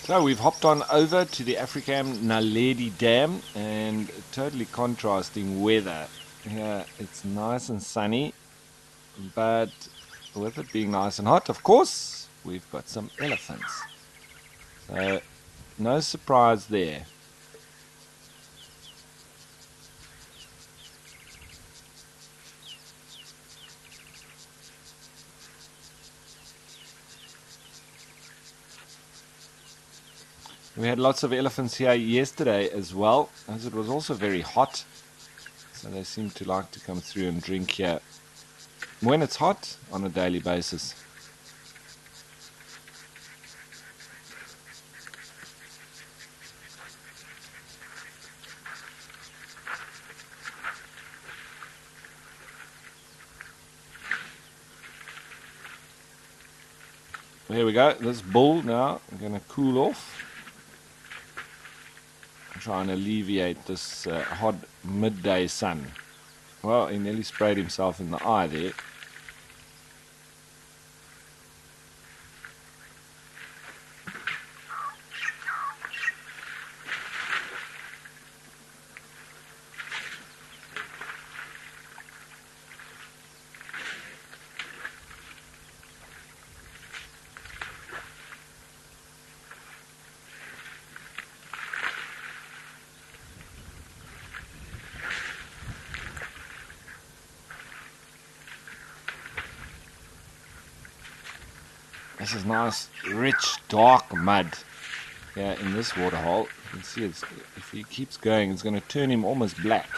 So we've hopped on over to the Afrikam Naledi Dam, and totally contrasting weather. Here it's nice and sunny, but with it being nice and hot, of course, we've got some elephants. So no surprise there. We had lots of elephants here yesterday as well, as it was also very hot. So they seem to like to come through and drink here when it's hot on a daily basis. There we go. This bull now, I'm going to cool off. Try and alleviate this hot midday sun. Well, he nearly sprayed himself in the eye there. This is nice, rich, dark mud here in this waterhole. You can see if he keeps going, it's going to turn him almost black.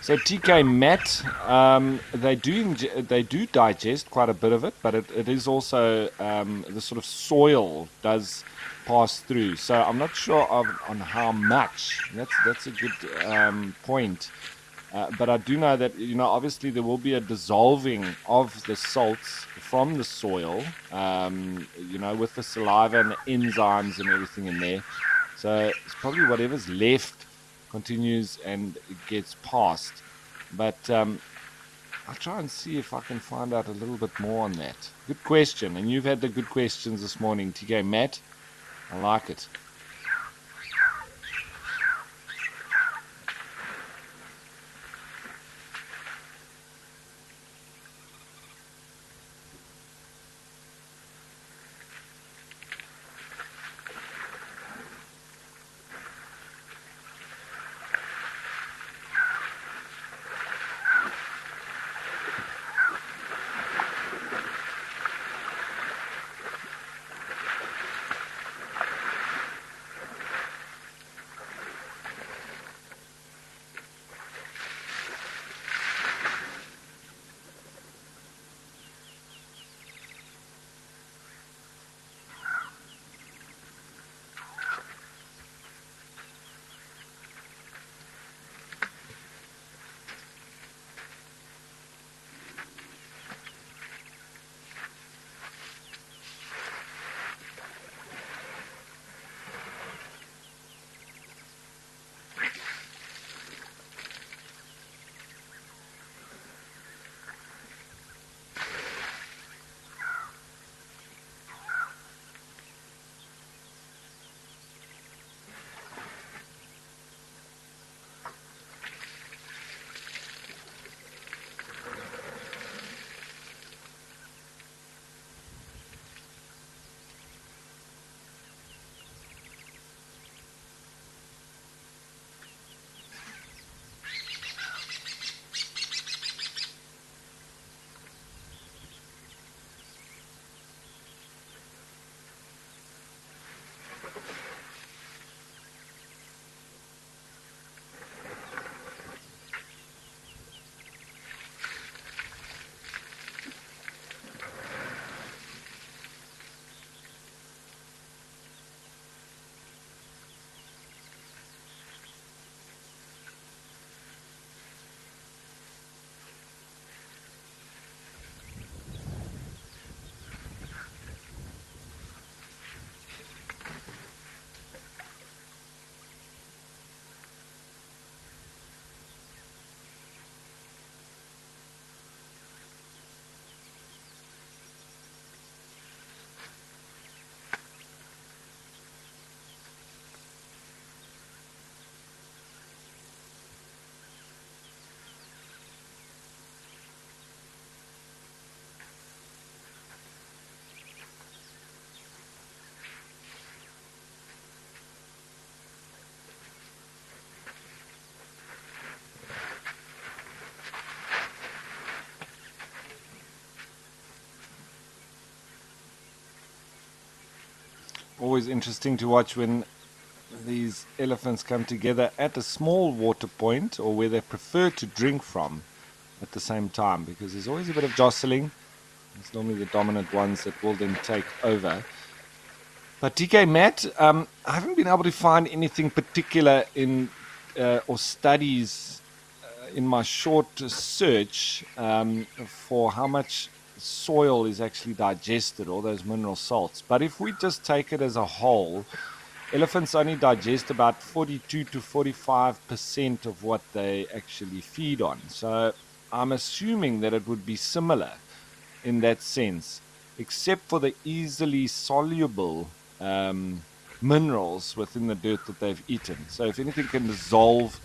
So TK Matt, they do digest quite a bit of it, but it is also the sort of soil does pass through. So I'm not sure on how much. That's a good point. But I do know that, obviously there will be a dissolving of the salts from the soil, with the saliva and the enzymes and everything in there. So it's probably whatever's left continues and gets passed. But I'll try and see if I can find out a little bit more on that. Good question. And you've had the good questions this morning, TK Matt. I like it. Always interesting to watch when these elephants come together at a small water point or where they prefer to drink from at the same time, because there's always a bit of jostling. It's normally the dominant ones that will then take over. But TK Matt, I haven't been able to find anything particular in or studies in my short search for how much soil is actually digested, all those mineral salts. But if we just take it as a whole, elephants only digest about 42 to 45% of what they actually feed on. So I'm assuming that it would be similar in that sense, except for the easily soluble minerals within the dirt that they've eaten. So if anything can dissolve